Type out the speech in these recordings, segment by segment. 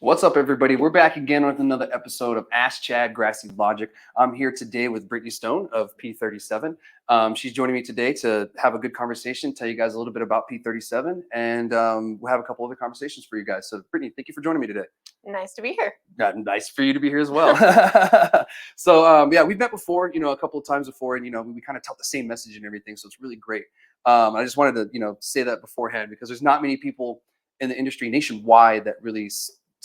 What's up, everybody? We're back again with another episode of Ask Chad, Grassy, Logic. I'm here today with Brittney Stone of P37. She's joining me today to have a good conversation, tell you guys a little bit about P37, and we'll have a couple other conversations for you guys. So, Brittney, thank you for joining me today. Nice to be here. Nice for you to be here as well. So, yeah, we've met before, a couple of times before, and, we kind of tell the same message and everything. So it's really great. I just wanted to, say that beforehand because there's not many people in the industry nationwide that really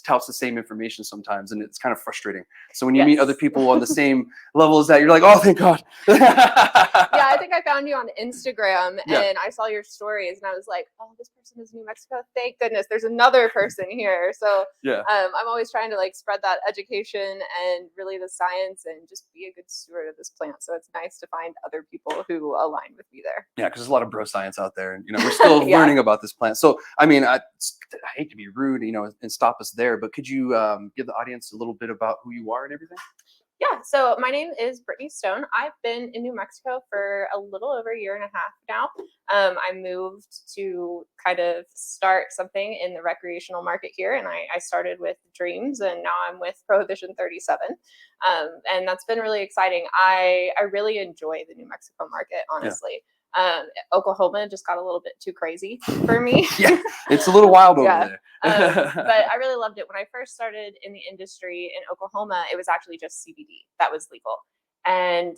touts the same information sometimes, and it's kind of frustrating. So when you meet other people on the same level as that, you're like, oh, thank God. Yeah, I think I found you on Instagram and I saw your stories and I was like, oh, this person is New Mexico. Thank goodness there's another person here. So yeah, I'm always trying to spread that education and really the science and just be a good steward of this plant. So it's nice to find other people who align with me there. Yeah, because there's a lot of bro science out there, and we're still learning about this plant. So I mean, I hate to be rude, and stop us there, but could you give the audience a little bit about who you are and everything? Yeah, so my name is Brittney Stone. I've been in New Mexico for a little over a year and a half now. I moved to kind of start something in the recreational market here, and I started with Dreams, and now I'm with Prohibition 37. And that's been really exciting. I really enjoy the New Mexico market, honestly. Yeah. Oklahoma just got a little bit too crazy for me. Yeah, it's a little wild over there. But I really loved it. When I first started in the industry in Oklahoma, it was actually just CBD that was legal. And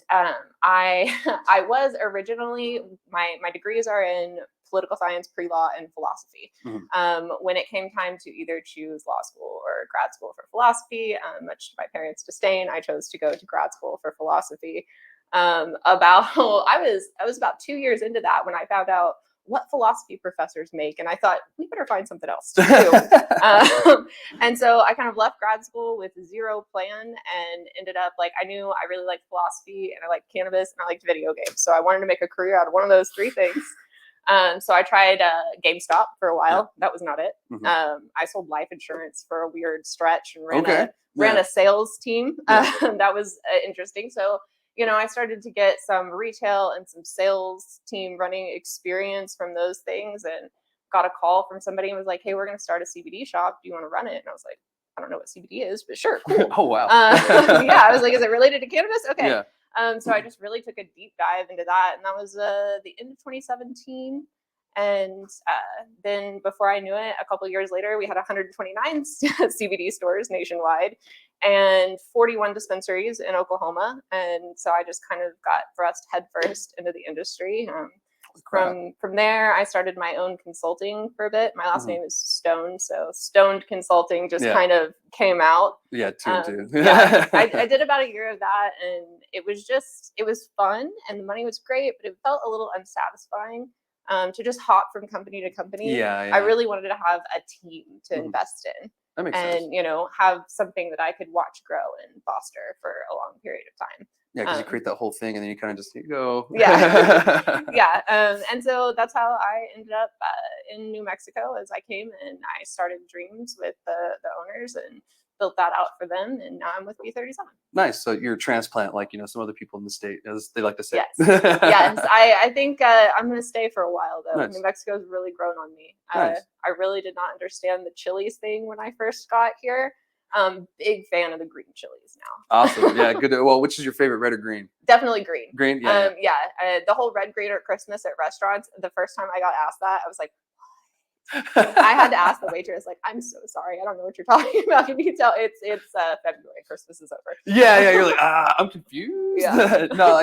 I was originally, my degrees are in political science, pre-law, and philosophy. Mm-hmm. When it came time to either choose law school or grad school for philosophy, much to my parents' disdain, I chose to go to grad school for philosophy. I was about 2 years into that when I found out what philosophy professors make, and I thought we better find something else to do. And so I kind of left grad school with zero plan and ended up I knew I really liked philosophy and I liked cannabis and I liked video games, so I wanted to make a career out of one of those three things. So I tried GameStop for a while. That was not it. Mm-hmm. I sold life insurance for a weird stretch and ran a sales team. That was interesting. So I started to get some retail and some sales team running experience from those things, and got a call from somebody and was like, hey, we're going to start a CBD shop. Do you want to run it? And I was like, I don't know what CBD is, but sure. Cool. Oh, wow. Yeah, I was like, is it related to cannabis? Okay. Yeah. So I just really took a deep dive into that. And that was the end of 2017. And then before I knew it, a couple of years later, we had 129 CBD stores nationwide and 41 dispensaries in Oklahoma. And so I just kind of got thrust headfirst into the industry. From there, I started my own consulting for a bit. My last name is Stone, so Stoned Consulting just kind of came out. Yeah, too. Yeah, I did about a year of that, and it was fun, and the money was great, but it felt a little unsatisfying. To just hop from company to company. Yeah. I really wanted to have a team to invest in. That makes sense. And, have something that I could watch grow and foster for a long period of time. Yeah, because you create that whole thing and then you kind of just go. Yeah. Yeah. And so that's how I ended up in New Mexico as I came, and I started Dreams with the owners and built that out for them, and now I'm with P37. Nice. So you're a transplant, like some other people in the state, as they like to say. Yes. Yes. I think I'm going to stay for a while though. Nice. New Mexico's really grown on me. Nice. I really did not understand the chilies thing when I first got here. Big fan of the green chilies now. Awesome. Yeah. Good. Well, which is your favorite, red or green? Definitely green. Green. Yeah. The whole red green at Christmas at restaurants. The first time I got asked that, I was like, I had to ask the waitress, I'm so sorry, I don't know what you're talking about. Can you tell it's February, Christmas is over. Yeah, you're like, I'm confused. Yeah. No,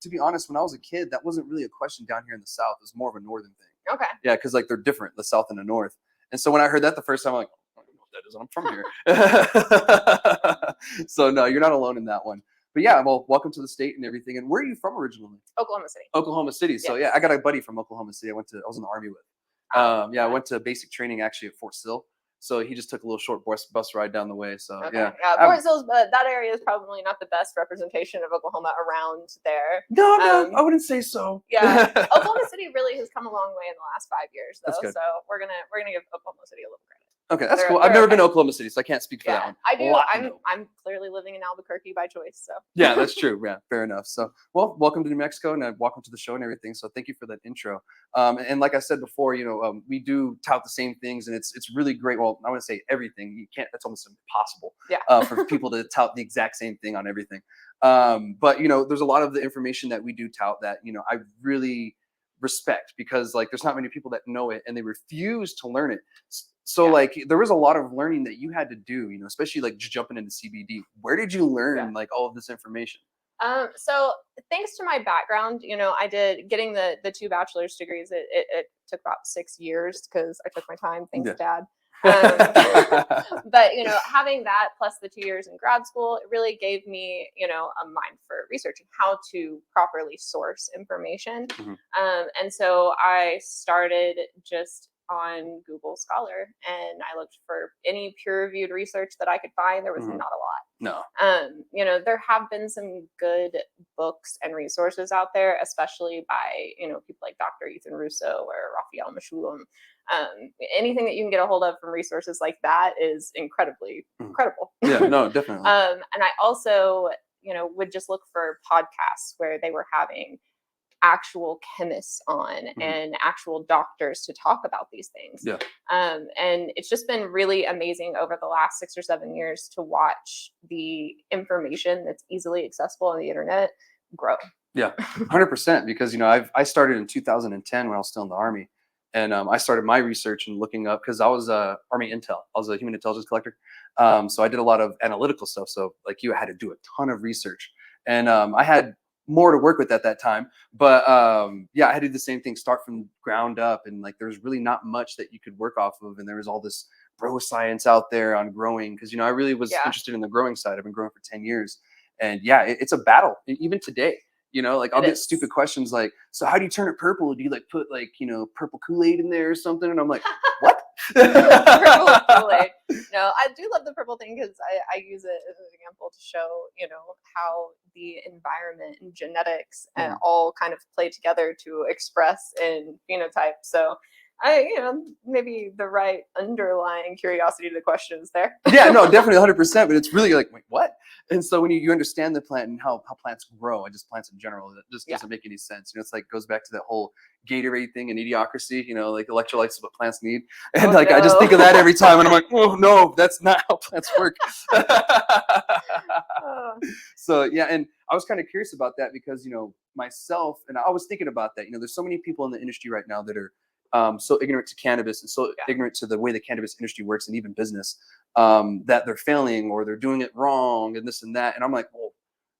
to be honest, when I was a kid, that wasn't really a question down here in the South. It was more of a northern thing. Okay. Yeah, because they're different, the South and the North. And so when I heard that the first time, I'm like, I don't know what that is. I'm from here. So no, you're not alone in that one. But yeah, well, welcome to the state and everything. And where are you from originally? Oklahoma City. Oklahoma City. So yeah, I got a buddy from Oklahoma City. I was in the Army with. I went to basic training actually at Fort Sill. So he just took a little short bus ride down the way. So okay. Yeah, Fort Sill's, that area is probably not the best representation of Oklahoma around there. No, I wouldn't say so. Yeah, Oklahoma City really has come a long way in the last 5 years, though. That's good. So we're gonna give Oklahoma City a little credit. Okay, that's They're cool. I've they're never okay. been to Oklahoma City, so I can't speak for that Yeah, one. I do. Latin. I'm clearly living in Albuquerque by choice. So Yeah, that's true. Yeah, fair enough. So, well, welcome to New Mexico, and welcome to the show and everything. So, thank you for that intro. And like I said before, we do tout the same things, and it's really great. Well, I want to say everything. You can't. That's almost impossible. Yeah. For people to tout the exact same thing on everything. But there's a lot of the information that we do tout that I really respect, because like there's not many people that know it and they refuse to learn it. So Yeah. like there was a lot of learning that you had to do, especially like just jumping into CBD. Where did you learn Yeah. like all of this information? So thanks to my background, I did getting the 2 bachelor's degrees. It took about 6 years because I took my time. Thanks, Yeah. Dad. But having that plus the 2 years in grad school, it really gave me a mind for research and how to properly source information. Mhm. And so I started just on Google Scholar, and I looked for any peer-reviewed research that I could find. There was Mhm. not a lot. No. There have been some good books and resources out there, especially by people like Dr. Ethan Russo or Raphael Mechoulam. Anything that you can get a hold of from resources like that is incredibly incredible. Yeah, no, definitely. And I also would just look for podcasts where they were having actual chemists on and actual doctors to talk about these things. Yeah. And it's just been really amazing over the last 6 or 7 years to watch the information that's easily accessible on the internet grow. Yeah, 100%. Because I started in 2010 when I was still in the Army, and I started my research and looking up, because I was Army Intel. I was a human intelligence collector, so I did a lot of analytical stuff. So like you had to do a ton of research, and I had more to work with at that time. But yeah, I had to do the same thing, start from ground up, and like there's really not much that you could work off of, and there was all this bro science out there on growing, because I really was interested in the growing side. I've been growing for 10 years, and yeah, it's a battle even today. Like I'll get stupid questions like, so how do you turn it purple? Do you like put like, purple Kool-Aid in there or something? And I'm like, what? Purple Kool-Aid. No, I do love the purple thing because I use it as an example to show, how the environment and genetics and all kind of play together to express in phenotype. So maybe the right underlying curiosity to the questions there. Yeah, no, definitely 100%. But it's really like, wait, what? And so when you understand the plant and how plants grow, and just plants in general, it just doesn't make any sense. It's like goes back to that whole Gatorade thing and Idiocracy. Like electrolytes is what plants need, and I just think of that every time, and I'm like, oh no, that's not how plants work. So yeah, and I was kind of curious about that because myself, and I was thinking about that. There's so many people in the industry right now that are so ignorant to cannabis and so ignorant to the way the cannabis industry works and even business, that they're failing or they're doing it wrong and this and that. And I'm like, well,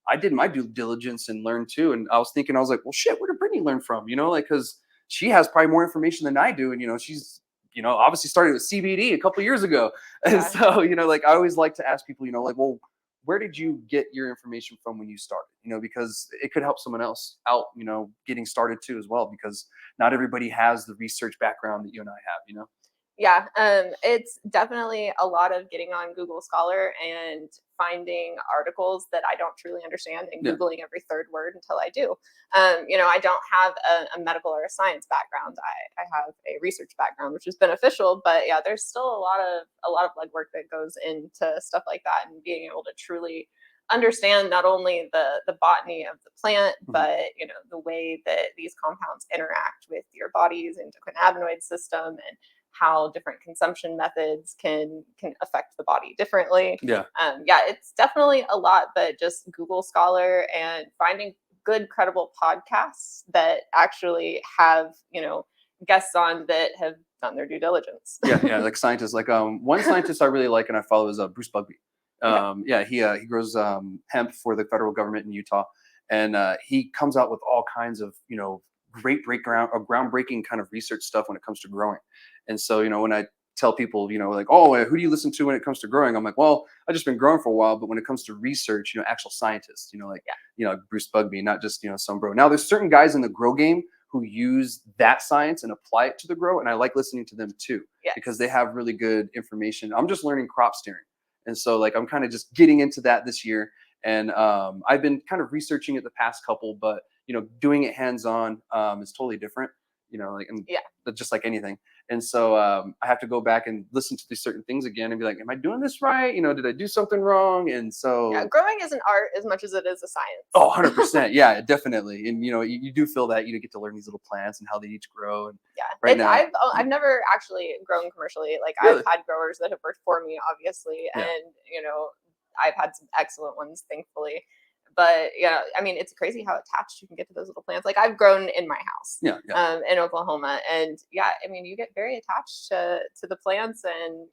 I did my due diligence and learned too. And I was like, well, shit, where did Brittney learn from? Because she has probably more information than I do. And, she's, obviously started with CBD a couple years ago. And so, like I always like to ask people, like, well, where did you get your information from when you started? Because it could help someone else out, getting started too as well, because not everybody has the research background that you and I have, Yeah, it's definitely a lot of getting on Google Scholar and finding articles that I don't truly understand and Googling every third word until I do. I don't have a medical or a science background. I have a research background, which is beneficial, but yeah, there's still a lot of legwork that goes into stuff like that, and being able to truly understand not only the botany of the plant, but the way that these compounds interact with your body's endocannabinoid system, and how different consumption methods can affect the body differently. Yeah. It's definitely a lot, but just Google Scholar and finding good, credible podcasts that actually have, guests on that have done their due diligence. Yeah, like scientists. Like one scientist I really like and I follow is Bruce Bugby. He grows hemp for the federal government in Utah, and he comes out with all kinds of great groundbreaking kind of research stuff when it comes to growing. And so when I tell people like, oh, who do you listen to when it comes to growing, I'm like, well, I've just been growing for a while, but when it comes to research, actual scientists, like Bruce Bugby, not just some bro. Now there's certain guys in the grow game who use that science and apply it to the grow, and I like listening to them too, because they have really good information. I'm just learning crop steering. And so like I'm kind of just getting into that this year. And I've been kind of researching it the past couple, but doing it hands-on is totally different, just like anything. And so I have to go back and listen to these certain things again and be like, am I doing this right? Did I do something wrong? And so growing is an art as much as it is a science. Oh, 100%. Yeah, definitely. And you do feel that you get to learn these little plants and how they each grow. And right now, I've never actually grown commercially. Like Really? I've had growers that have worked for me, obviously, Yeah. and I've had some excellent ones, thankfully. But I mean, it's crazy how attached you can get to those little plants. Like I've grown in my house, in Oklahoma, and I mean, you get very attached to the plants, and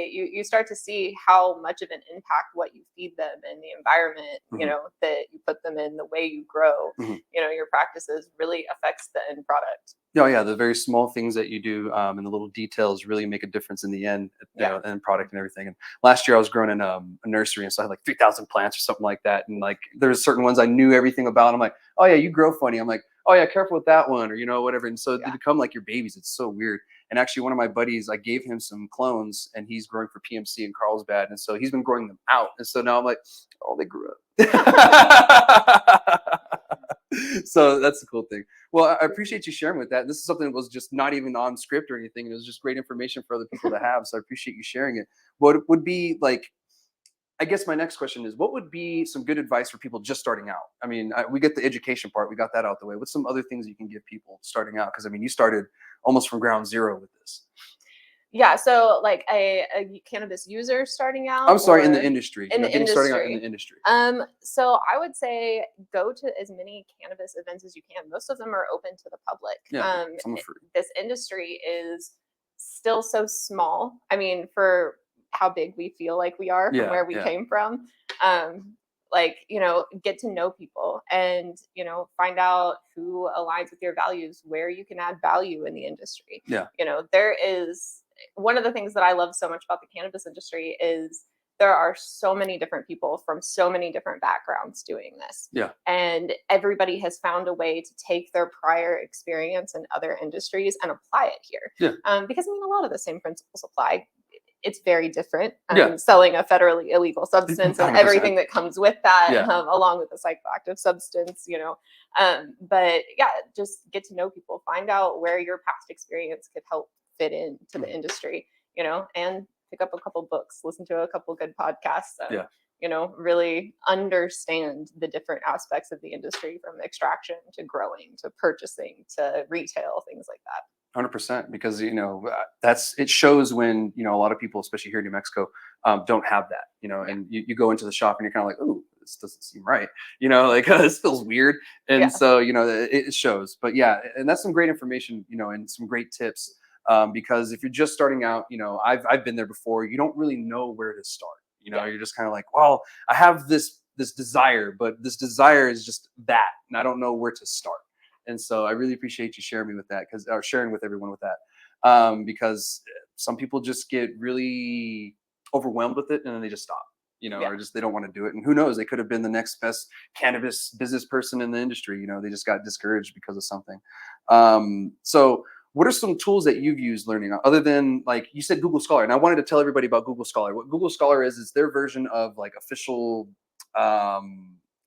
you start to see how much of an impact what you feed them and the environment, that you put them in, the way you grow, your practices really affects the end product. Oh yeah, the very small things that you do and the little details really make a difference in the end, end product and everything. And last year I was growing in a nursery, and so I had like 3,000 plants or something like that. And like there's certain ones I knew everything about. I'm like, oh yeah, you grow funny. I'm like, oh yeah, careful with that one, or whatever. And so they become like your babies. It's so weird. And actually, one of my buddies, I gave him some clones, and he's growing for PMC in Carlsbad, and so he's been growing them out. And so now I'm like, oh, they grew up. So that's the cool thing. Well, I appreciate you sharing with that. This is something that was just not even on script or anything. It was just great information for other people to have. So I appreciate you sharing it. What would be like, I guess my next question is, what would be some good advice for people just starting out? I mean, we get the education part. We got that out the way. What's some other things you can give people starting out? Because I mean, you started almost from ground zero with this. Yeah, so like a cannabis user starting out. I'm sorry, in the industry. Starting out in the industry. So I would say go to as many cannabis events as you can. Most of them are open to the public. Yeah, this industry is still so small. I mean, for how big we feel like we are from where we came from. Get to know people and, find out who aligns with your values, where you can add value in the industry. Yeah. There is one of the things that I love so much about the cannabis industry is there are so many different people from so many different backgrounds doing this. Yeah. And everybody has found a way to take their prior experience in other industries and apply it here. Yeah. Because I mean, a lot of the same principles apply. It's very different. Selling a federally illegal substance and 100%. Everything that comes with that, along with a psychoactive substance, But just get to know people, find out where your past experience could help fit into the industry, and pick up a couple books, listen to a couple good podcasts, really understand the different aspects of the industry, from extraction to growing to purchasing to retail, things like that. 100%, because it shows when a lot of people, especially here in New Mexico, don't have that. And you go into the shop and you're kind of like, ooh, this doesn't seem right, this feels weird. And so it shows. But and that's some great information, and some great tips, because if you're just starting out, I've been there before. You don't really know where to start. You're just kind of like, well, I have this desire, but this desire is just that, and I don't know where to start. And so I really appreciate you sharing with everyone with that, because some people just get really overwhelmed with it and then they just stop, or just they don't want to do it. And who knows, they could have been the next best cannabis business person in the industry. They just got discouraged because of something. So what are some tools that you've used learning, other than, like you said, Google Scholar? And I wanted to tell everybody about Google Scholar. What Google Scholar is their version of like official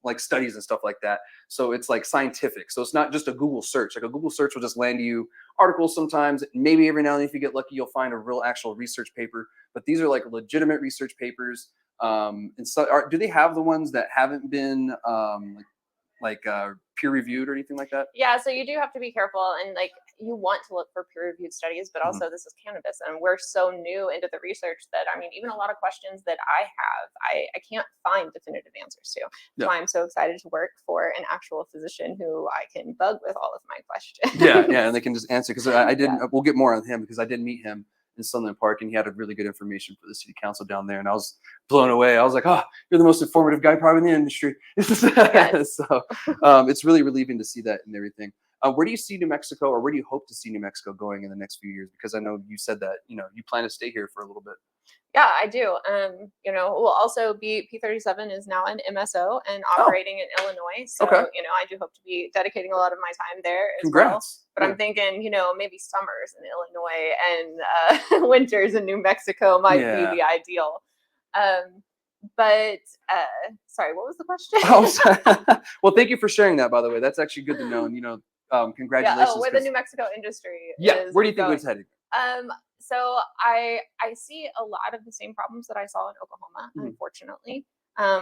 like studies and stuff like that. So it's like scientific. So it's not just a Google search. Like a Google search will just land you articles sometimes. Maybe every now and then, if you get lucky, you'll find a real actual research paper. But these are like legitimate research papers. And so do they have the ones that haven't been peer reviewed or anything like that? Yeah, so you do have to be careful, and like you want to look for peer reviewed studies, but also this is cannabis, and we're so new into the research that, I mean, even a lot of questions that I have, I can't find definitive answers to. So I'm so excited to work for an actual physician who I can bug with all of my questions. And they can just answer, because I didn't. We'll get more on him, because I did meet him in Sunland Park, and he had a really good information for the city council down there, and I was blown away. I was like, oh, you're the most informative guy probably in the industry. So it's really relieving to see that and everything. Where do you see New Mexico, or where do you hope to see New Mexico going in the next few years? Because I know you said that you plan to stay here for a little bit. Yeah, I do. We'll also be P37 is now an MSO and operating in Illinois. So, I do hope to be dedicating a lot of my time there as well. But I'm thinking, maybe summers in Illinois and winters in New Mexico might be the ideal. Sorry, what was the question? Well, thank you for sharing that, by the way. That's actually good to know. And, congratulations. Oh, where the New Mexico industry Yeah, is where do you think going. it's headed? So I see a lot of the same problems that I saw in Oklahoma, unfortunately,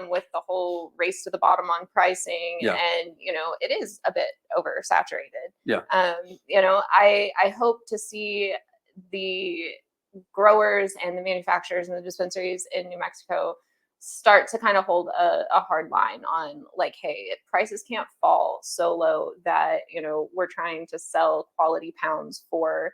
with the whole race to the bottom on pricing, and it is a bit oversaturated. Yeah. I hope to see the growers and the manufacturers and the dispensaries in New Mexico start to kind of hold a hard line on like, hey, prices can't fall so low that we're trying to sell quality pounds for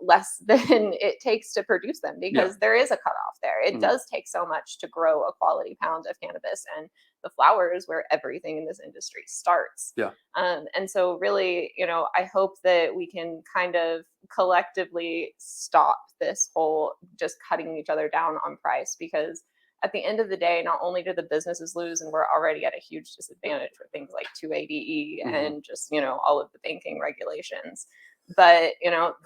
less than it takes to produce them, because there is a cutoff there. It does take so much to grow a quality pound of cannabis, and the flower is where everything in this industry starts. And so really, I hope that we can kind of collectively stop this whole just cutting each other down on price, because at the end of the day, not only do the businesses lose, and we're already at a huge disadvantage for things like 280E and just, all of the banking regulations, but,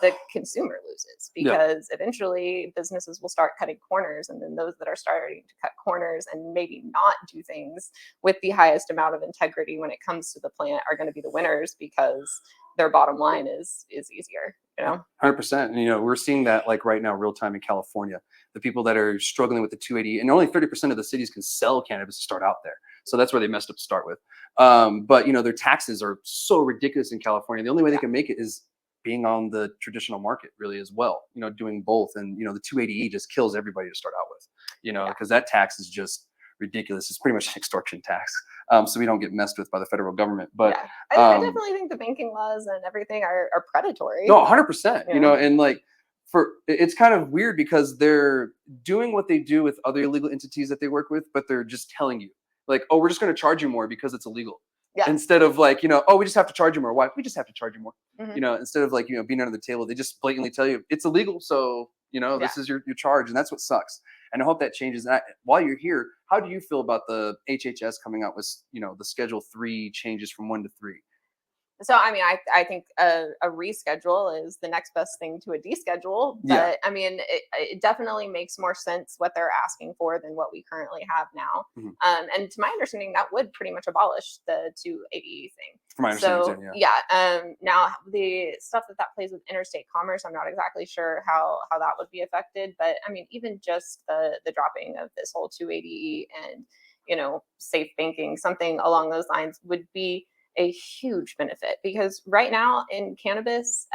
the consumer loses, because eventually businesses will start cutting corners. And then those that are starting to cut corners and maybe not do things with the highest amount of integrity when it comes to the plant are going to be the winners, because their bottom line is easier. 100%. And, we're seeing that like right now, real time in California, the people that are struggling with the 280, and only 30% of the cities can sell cannabis to start out there. So that's where they messed up to start with. But, their taxes are so ridiculous in California. The only way they can make it is being on the traditional market really as well, doing both. And, the 280E just kills everybody to start out with, because that tax is just ridiculous. It's pretty much an extortion tax. So we don't get messed with by the federal government. But I definitely think the banking laws and everything are predatory. No, 100%. And like it's kind of weird because they're doing what they do with other illegal entities that they work with, but they're just telling you like, oh, we're just going to charge you more because it's illegal. Instead of like, oh, we just have to charge you more. Why? We just have to charge you more. Instead of like, being under the table, they just blatantly tell you it's illegal. So, this is your charge. And that's what sucks. And I hope that changes. And while you're here, how do you feel about the HHS coming out with, the Schedule 3 changes from 1 to 3? So, I mean, I think a reschedule is the next best thing to a deschedule. But I mean, it definitely makes more sense what they're asking for than what we currently have now. And to my understanding, that would pretty much abolish the 280E thing. From my understanding, now the stuff that plays with interstate commerce, I'm not exactly sure how that would be affected. But I mean, even just the dropping of this whole 280E and, safe banking, something along those lines would be a huge benefit, because right now in cannabis,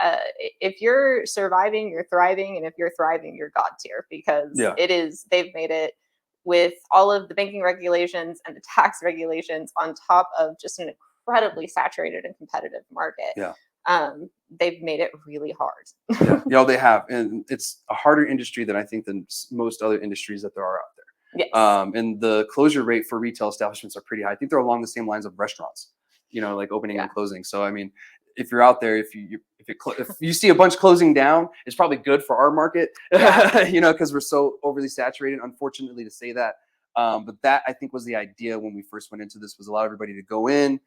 if you're surviving, you're thriving, and if you're thriving, you're God tier, because they've made it with all of the banking regulations and the tax regulations on top of just an incredibly saturated and competitive market. They've made it really hard. They have, and it's a harder industry than I think than most other industries that there are out there. And the closure rate for retail establishments are pretty high. I think they're along the same lines of restaurants. Like opening and closing. So, I mean, if you're out there, if you see a bunch closing down, it's probably good for our market, because we're so overly saturated, unfortunately to say that. But that I think was the idea when we first went into this, was allow everybody to go in.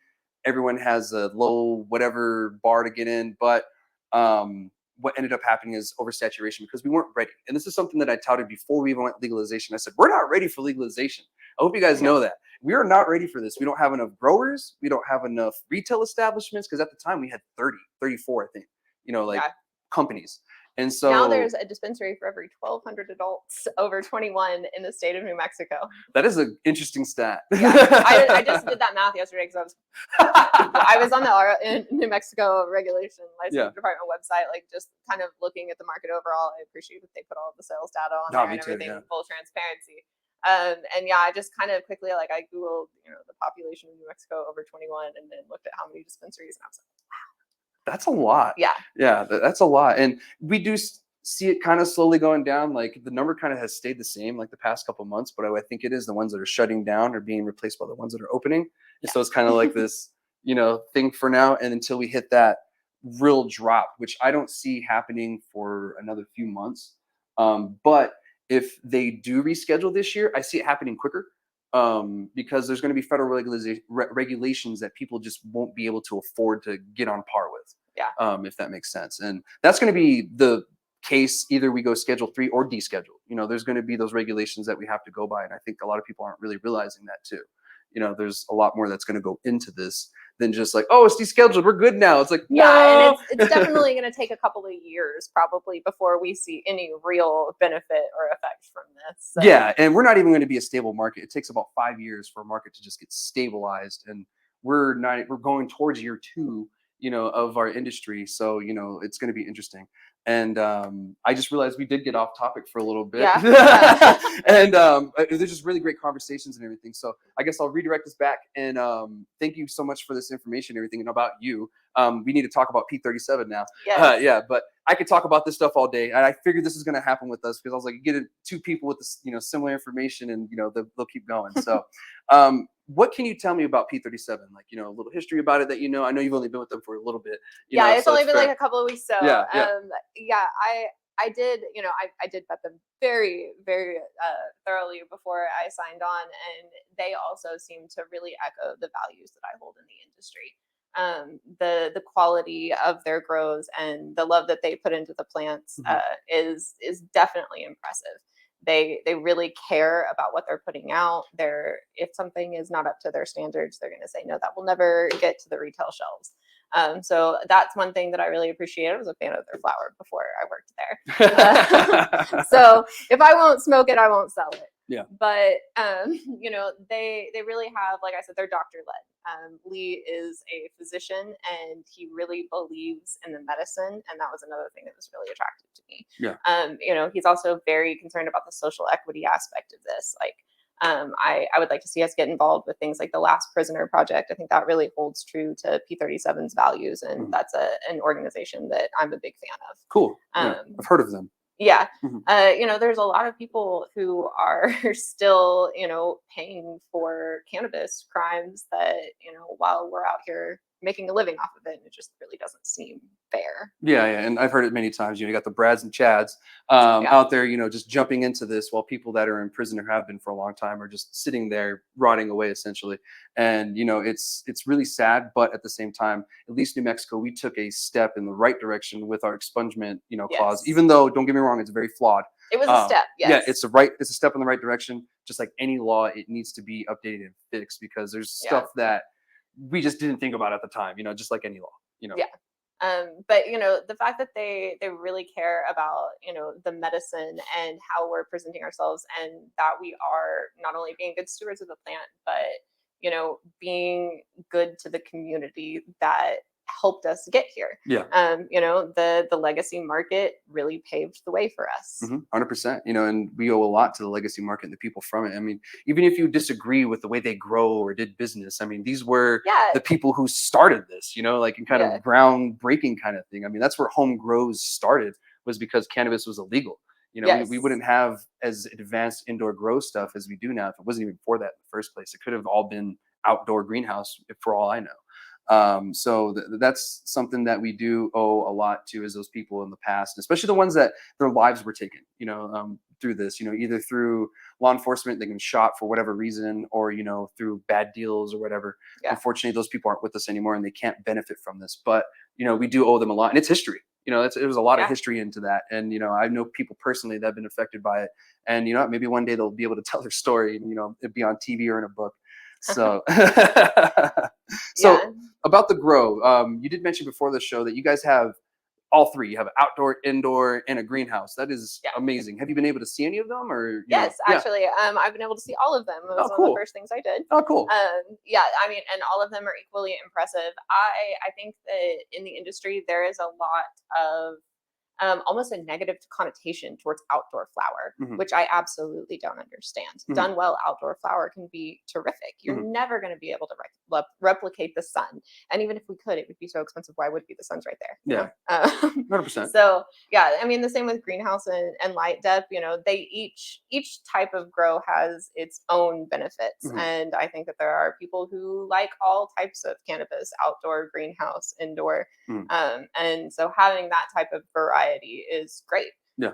Everyone has a low, whatever bar to get in. But what ended up happening is oversaturation, because we weren't ready. And this is something that I touted before we even went legalization. I said, we're not ready for legalization. I hope you guys know that. We are not ready for this. We don't have enough growers. We don't have enough retail establishments, because at the time we had 30, 34, I think, companies. And so now there's a dispensary for every 1,200 adults over 21 in the state of New Mexico. That is an interesting stat. I just did that math yesterday, because I was on the New Mexico regulation license department website, like just kind of looking at the market overall. I appreciate that they put all of the sales data on there and everything, full transparency. And I just kind of quickly, like, I Googled, the population of New Mexico over 21, and then looked at how many dispensaries, and I was like, wow. That's a lot. Yeah, that's a lot. And we do see it kind of slowly going down. Like the number kind of has stayed the same like the past couple months, but I think it is the ones that are shutting down are being replaced by the ones that are opening. And so it's kind of like this, thing for now. And until we hit that real drop, which I don't see happening for another few months. But if they do reschedule this year, I see it happening quicker. Because there's going to be federal regulations that people just won't be able to afford to get on par with. If that makes sense. And that's going to be the case. Either we go Schedule 3 or deschedule. There's going to be those regulations that we have to go by. And I think a lot of people aren't really realizing that too. you know, there's a lot more that's going to go into this than just like, oh, it's descheduled, we're good now. It's like, yeah, no. and it's definitely going to take a couple of years probably before we see any real benefit or effect from this. So. Yeah, and we're not even going to be a stable market. It takes about 5 years for a market to just get stabilized, and we're going towards year 2, you know, of our industry. So, you know, it's going to be interesting. And I just realized we did get off topic for a little bit. Yeah. And there's just really great conversations and everything. So I guess I'll redirect this back, and thank you so much for this information and everything, and about you. We need to talk about P37 now. Yes. Yeah, but I could talk about this stuff all day, and I figured this is going to happen with us because I was like, you get 2 people with this, you know, similar information, and you know, they'll keep going. So, what can you tell me about P37? Like, you know, a little history about it that you know. I know you've only been with them for a little bit. Yeah, know, it's so only been fair. like a couple of weeks. So Yeah, yeah, I did, you know, I did vet them very, very thoroughly before I signed on, and they also seem to really echo the values that I hold in the industry. The quality of their grows and the love that they put into the plants is definitely impressive. They really care about what they're putting out. If something is not up to their standards, they're going to say no, that will never get to the retail shelves. So that's one thing that I really appreciate. I was a fan of their flour before I worked there. So if I won't smoke it, I won't sell it. Yeah. But you know, they really have, like I said, they're doctor led. Lee is a physician, and he really believes in the medicine, and that was another thing that was really attractive to me. Yeah. You know, he's also very concerned about the social equity aspect of this. Like, I would like to see us get involved with things like the Last Prisoner Project. I think that really holds true to P37's values, and that's an organization that I'm a big fan of. Cool. Yeah, I've heard of them. Yeah. You know, there's a lot of people who are still, you know, paying for cannabis crimes that, you know, while we're out here making a living off of it, and it just really doesn't seem fair. Yeah, and I've heard it many times. You know, you got the Brads and Chads out there, you know, just jumping into this, while people that are in prison or have been for a long time are just sitting there rotting away, essentially. And you know, it's really sad, but at the same time, at least New Mexico, we took a step in the right direction with our expungement, you know, clause. Even though, don't get me wrong, it's very flawed. It was a step. Yes. Yeah, it's a step in the right direction. Just like any law, it needs to be updated and fixed, because there's stuff that we just didn't think about at the time, you know, just like any law, you know. Yeah. But you know, the fact that they really care about, you know, the medicine and how we're presenting ourselves, and that we are not only being good stewards of the plant, but you know, being good to the community that helped us get here. Yeah. You know, the legacy market really paved the way for us. 100%. You know, and we owe a lot to the legacy market and the people from it. I mean, even if you disagree with the way they grow or did business, I mean, these were the people who started this, you know, like in kind of groundbreaking kind of thing. I mean, that's where home grows started, was because cannabis was illegal. You know, we wouldn't have as advanced indoor grow stuff as we do now if it wasn't even for that in the first place. It could have all been outdoor greenhouse, for all I know. So that's something that we do owe a lot to, is those people in the past, especially the ones that their lives were taken, you know, through this, you know, either through law enforcement, they get shot for whatever reason, or, you know, through bad deals or whatever. Unfortunately, those people aren't with us anymore, and they can't benefit from this. But, you know, we do owe them a lot, and it's history. You know, there's a lot of history into that. And, you know, I know people personally that have been affected by it. And, you know, maybe one day they'll be able to tell their story, and, you know, it'd be on TV or in a book. So, about the grow, you did mention before the show that you guys have all three. You have outdoor, indoor, and a greenhouse. That is amazing. Have you been able to see any of them, or? Yes, actually, I've been able to see all of them. It was one of the first things I did. Oh, cool. Yeah, I mean, and all of them are equally impressive. I think that in the industry there is a lot of almost a negative connotation towards outdoor flower, which I absolutely don't understand. Done well, outdoor flower can be terrific. You're never going to be able to replicate the sun. And even if we could, it would be so expensive. Why would it be? The sun's right there. Yeah. 100%. So yeah, I mean, the same with greenhouse and light dep, you know, they each type of grow has its own benefits. And I think that there are people who like all types of cannabis, outdoor, greenhouse, indoor. And so having that type of variety is great. Yeah.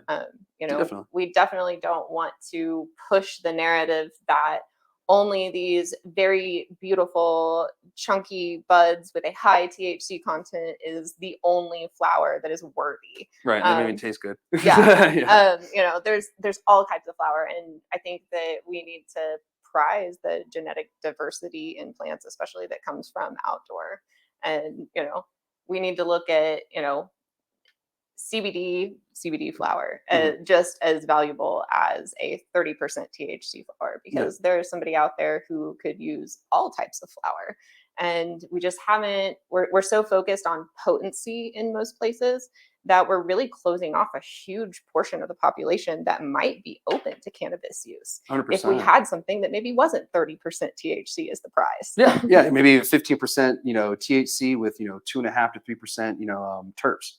You know, we definitely don't want to push the narrative that only these very beautiful chunky buds with a high THC content is the only flower that is worthy. Right. They don't even taste good. You know, there's all types of flower, and I think that we need to prize the genetic diversity in plants, especially that comes from outdoor. And, we need to look at, CBD flower just as valuable as a 30% THC flower, because there's somebody out there who could use all types of flower. And we just haven't, we're so focused on potency in most places that we're really closing off a huge portion of the population that might be open to cannabis use. 100%. If we had something that maybe wasn't 30% THC as the prize. Yeah, maybe 15%, THC with 2.5 to 3%, terps,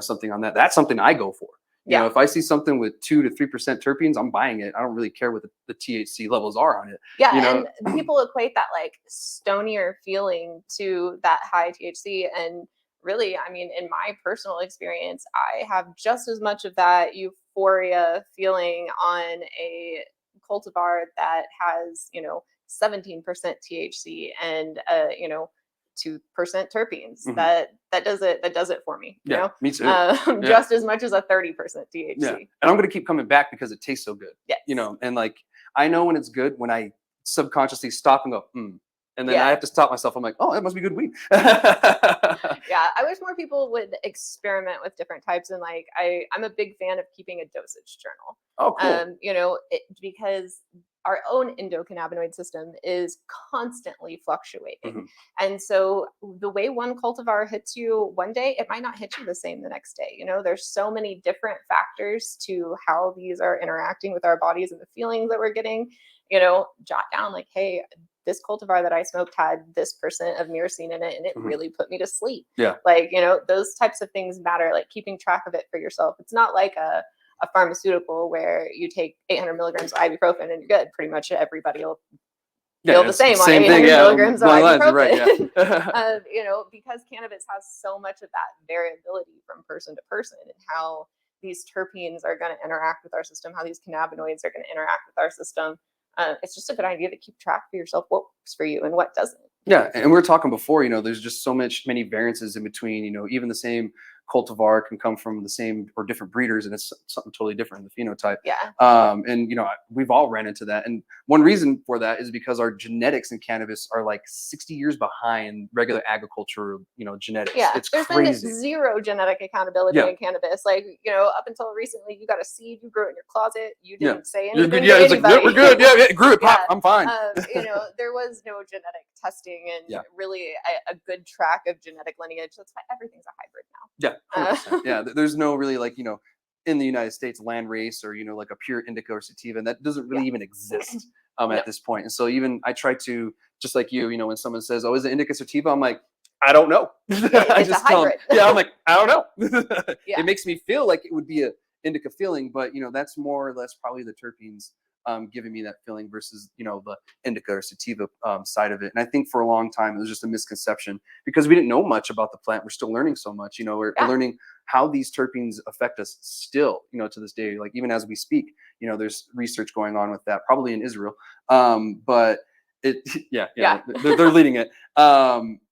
something on that. That's something I go for. If I see something with 2 to 3% terpenes, I'm buying it. I don't really care what the THC levels are on it. Yeah, and people equate that like stonier feeling to that high THC, and really, I mean, in my personal experience, I have just as much of that euphoria feeling on a cultivar that has, 17% THC and 2% terpenes. That does it for me. Me too. Just as much as a 30% THC. Yeah. And I'm gonna keep coming back because it tastes so good. Yes. And like I know when it's good when I subconsciously stop and go, and then I have to stop myself. I'm like, oh, that must be good weed. Yeah, I wish more people would experiment with different types. And like, I'm a big fan of keeping a dosage journal. Oh, cool. Because our own endocannabinoid system is constantly fluctuating. And so the way one cultivar hits you one day, it might not hit you the same the next day. There's so many different factors to how these are interacting with our bodies and the feelings that we're getting. Jot down like, hey, this cultivar that I smoked had this % of myrcene in it, and it really put me to sleep. Yeah. Like, those types of things matter, like keeping track of it for yourself. It's not like a pharmaceutical where you take 800 milligrams of ibuprofen and you're good. Pretty much everybody will feel the same on 800 milligrams of ibuprofen. Right, because cannabis has so much of that variability from person to person, and how these terpenes are going to interact with our system, how these cannabinoids are going to interact with our system. It's just a good idea to keep track for yourself what works for you and what doesn't. Yeah, and we were talking before, there's just many variances in between, even the same cultivar can come from the same or different breeders, and it's something totally different in the phenotype. Yeah. And we've all ran into that, and one reason for that is because our genetics in cannabis are like 60 years behind regular agriculture, genetics. Yeah, it's there's crazy. been zero genetic accountability in cannabis. Like, up until recently, you got a seed, you grew it in your closet, you didn't say anything to it's anybody. Like, we're good. Yeah, it grew it, pop. I'm fine. There was no genetic testing and really a good track of genetic lineage. That's why everything's a hybrid now. Yeah. 100%. Yeah, there's no really in the United States land race or like a pure indica or sativa, and that doesn't really even exist at this point. And so even I try to, just like you, when someone says, "Oh, is it indica sativa?" I'm like, I don't know. I just tell them, I'm like, I don't know. It makes me feel like it would be a indica feeling, but that's more or less probably the terpenes giving me that feeling versus the indica or sativa side of it. And I think for a long time it was just a misconception because we didn't know much about the plant. We're still learning so much. We're learning how these terpenes affect us still, to this day. Like even as we speak, there's research going on with that, probably in Israel. But they're leading it.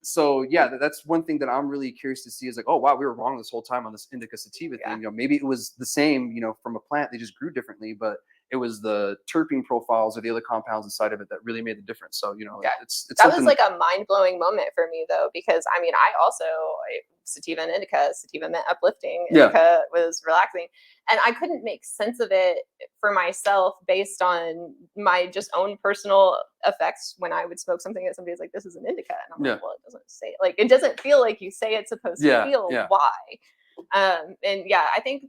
So that's one thing that I'm really curious to see is like, oh wow, we were wrong this whole time on this indica sativa thing. Maybe it was the same, from a plant, they just grew differently, but it was the terpene profiles or the other compounds inside of it that really made the difference. So, it's that was like a mind-blowing moment for me though, because I mean, I also sativa and indica. Sativa meant uplifting, indica was relaxing, and I couldn't make sense of it for myself based on my just own personal effects when I would smoke something that somebody was like, this is an indica, and I'm like, well, it doesn't say, like, it doesn't feel like you say it's supposed to feel. Why? I think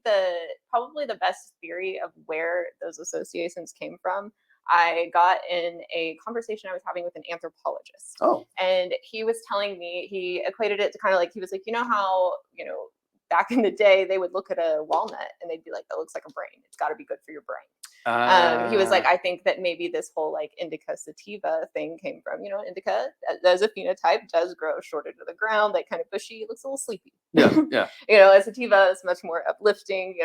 probably the best theory of where those associations came from, I got in a conversation I was having with an anthropologist. Oh. And he was telling me, he equated it to kind of like, he was like, how, back in the day they would look at a walnut and they'd be like, that looks like a brain. It's got to be good for your brain. He was like, I think that maybe this whole like indica sativa thing came from, indica as a phenotype does grow shorter to the ground, like kind of bushy, looks a little sleepy. Yeah. A sativa is much more uplifting,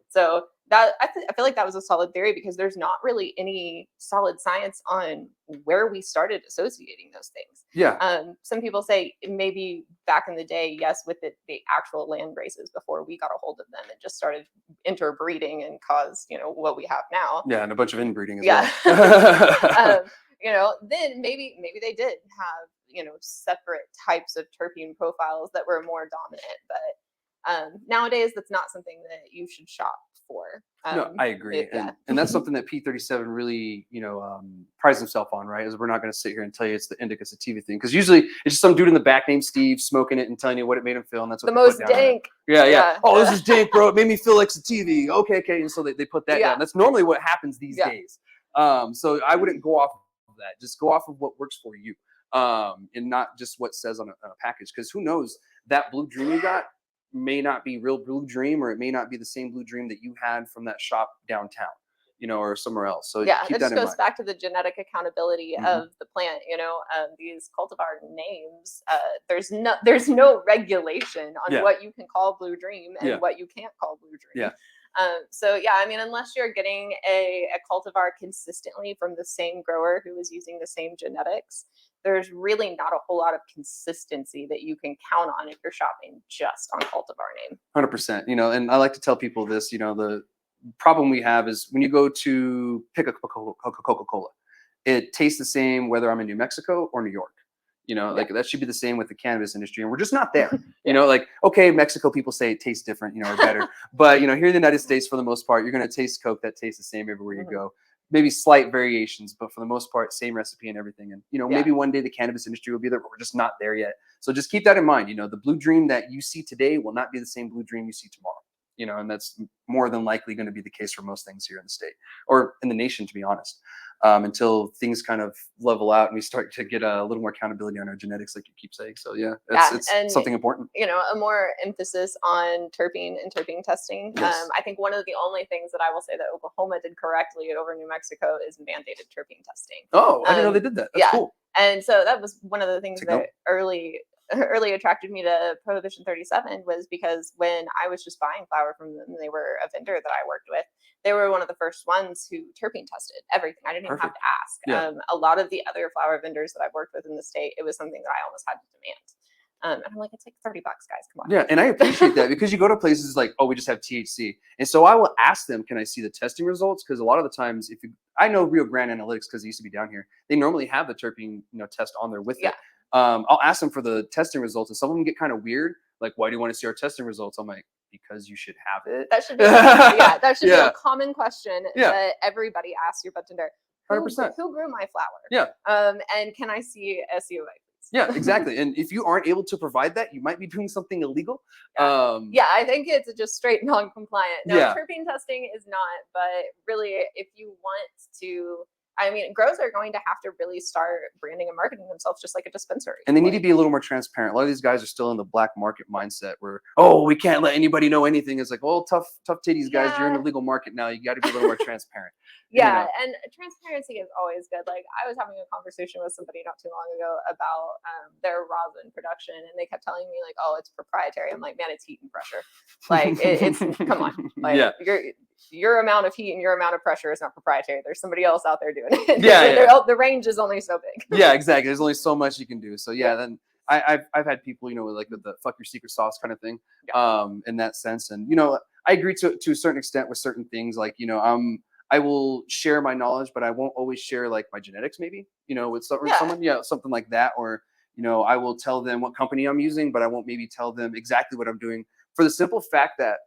So that I feel like that was a solid theory because there's not really any solid science on where we started associating those things. Yeah. Some people say maybe back in the day, yes, with the actual land races before we got a hold of them and just started interbreeding and caused, what we have now. Yeah, and a bunch of inbreeding as Yeah. well. Then maybe they did have, separate types of terpene profiles that were more dominant, but nowadays that's not something that you should shop for. No, I agree. Yeah. And that's something that P37 really, prides himself on, right? Is we're not going to sit here and tell you it's the indica sativa thing. Because usually it's just some dude in the back named Steve smoking it and telling you what it made him feel. And that's what the they most put down dank. Yeah. Oh, this is dank, bro. It made me feel like sativa. Okay. And so they put that Yeah. down. That's normally what happens these days. So I wouldn't go off of that. Just go off of what works for you. And not just what says on a package. Because who knows, that blue dream you got may not be real blue dream, or it may not be the same blue dream that you had from that shop downtown, or somewhere else. So yeah, keep it that just in goes mind. back to the genetic accountability Mhm. of the plant. These cultivar names, there's no regulation on Yeah. what you can call blue dream and Yeah. what you can't call blue dream. Yeah. So yeah, I mean, unless you're getting a cultivar consistently from the same grower who is using the same genetics, there's really not a whole lot of consistency that you can count on if you're shopping just on cultivar name. 100%. And I like to tell people this. The problem we have is when you go to pick a Coca-Cola, it tastes the same whether I'm in New Mexico or New York. Like that should be the same with the cannabis industry, and we're just not there. Like, okay, Mexico people say it tastes different, or better, but here in the United States, for the most part, you're going to taste Coke that tastes the same everywhere you go. Maybe slight variations, but for the most part, same recipe and everything. And maybe one day the cannabis industry will be there, but we're just not there yet. So just keep that in mind. The blue dream that you see today will not be the same blue dream you see tomorrow. And that's more than likely going to be the case for most things here in the state or in the nation, to be honest. Until things kind of level out and we start to get a little more accountability on our genetics, like you keep saying. So yeah, it's something important. A more emphasis on terpene and terpene testing. Yes. I think one of the only things that I will say that Oklahoma did correctly over New Mexico is mandated terpene testing. Oh, I didn't know they did that. That's cool. And so that was one of the things that early attracted me to Prohibition 37 was because when I was just buying flower from them, they were a vendor that I worked with. They were one of the first ones who terpene tested everything. I didn't even have to ask. Yeah. A lot of the other flower vendors that I've worked with in the state, it was something that I almost had to demand. And I'm like, it's like $30, guys. Come on. Yeah, and I appreciate that because you go to places like, oh, we just have THC, and so I will ask them, can I see the testing results? Because a lot of the times, I know Rio Grande Analytics because they used to be down here. They normally have the terpene, test on there with it. I'll ask them for the testing results, and some of them get kind of weird. Like, why do you want to see our testing results? I'm like, because you should have it. That should be that should be a common question that everybody asks your bartender. 100%. Who grew my flower? Yeah. And can I see a COA? Yeah, exactly. And if you aren't able to provide that, you might be doing something illegal. I think it's just straight non-compliant. No, terpene testing is not, but really, if you want to, grows are going to have to really start branding and marketing themselves just like a dispensary. And they need to be a little more transparent. A lot of these guys are still in the black market mindset where, oh, we can't let anybody know anything. It's like, well, tough titties, guys. You're in the legal market now. You got to be a little more transparent. And transparency is always good. Like I was having a conversation with somebody not too long ago about their rosin production, and they kept telling me like, "Oh, it's proprietary." I'm like, "Man, it's heat and pressure. Like it's come on, like your amount of heat and your amount of pressure is not proprietary. There's somebody else out there doing it. The range is only so big." Yeah, exactly. There's only so much you can do. So then I've had people, like the fuck your secret sauce kind of thing, in that sense, and I agree to a certain extent with certain things, like I will share my knowledge, but I won't always share like my genetics, maybe, with someone, something like that. Or, I will tell them what company I'm using, but I won't maybe tell them exactly what I'm doing for the simple fact that,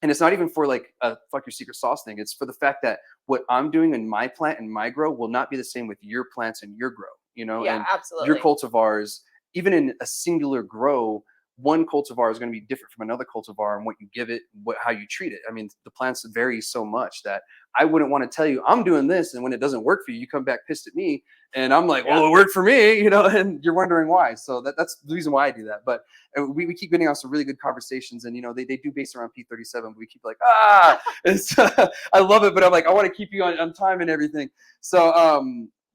and it's not even for like a fuck your secret sauce thing. It's for the fact that what I'm doing in my plant and my grow will not be the same with your plants and your grow, and absolutely. Your cultivars, even in a singular grow, one cultivar is going to be different from another cultivar and what you give it, how you treat it. I mean, the plants vary so much that I wouldn't want to tell you I'm doing this, and when it doesn't work for you, you come back pissed at me, and I'm like, well, it worked for me, and you're wondering why. So that's the reason why I do that. But we keep getting on some really good conversations, and they do base around P37, but we keep like, it's, I love it, but I'm like, I want to keep you on time and everything. So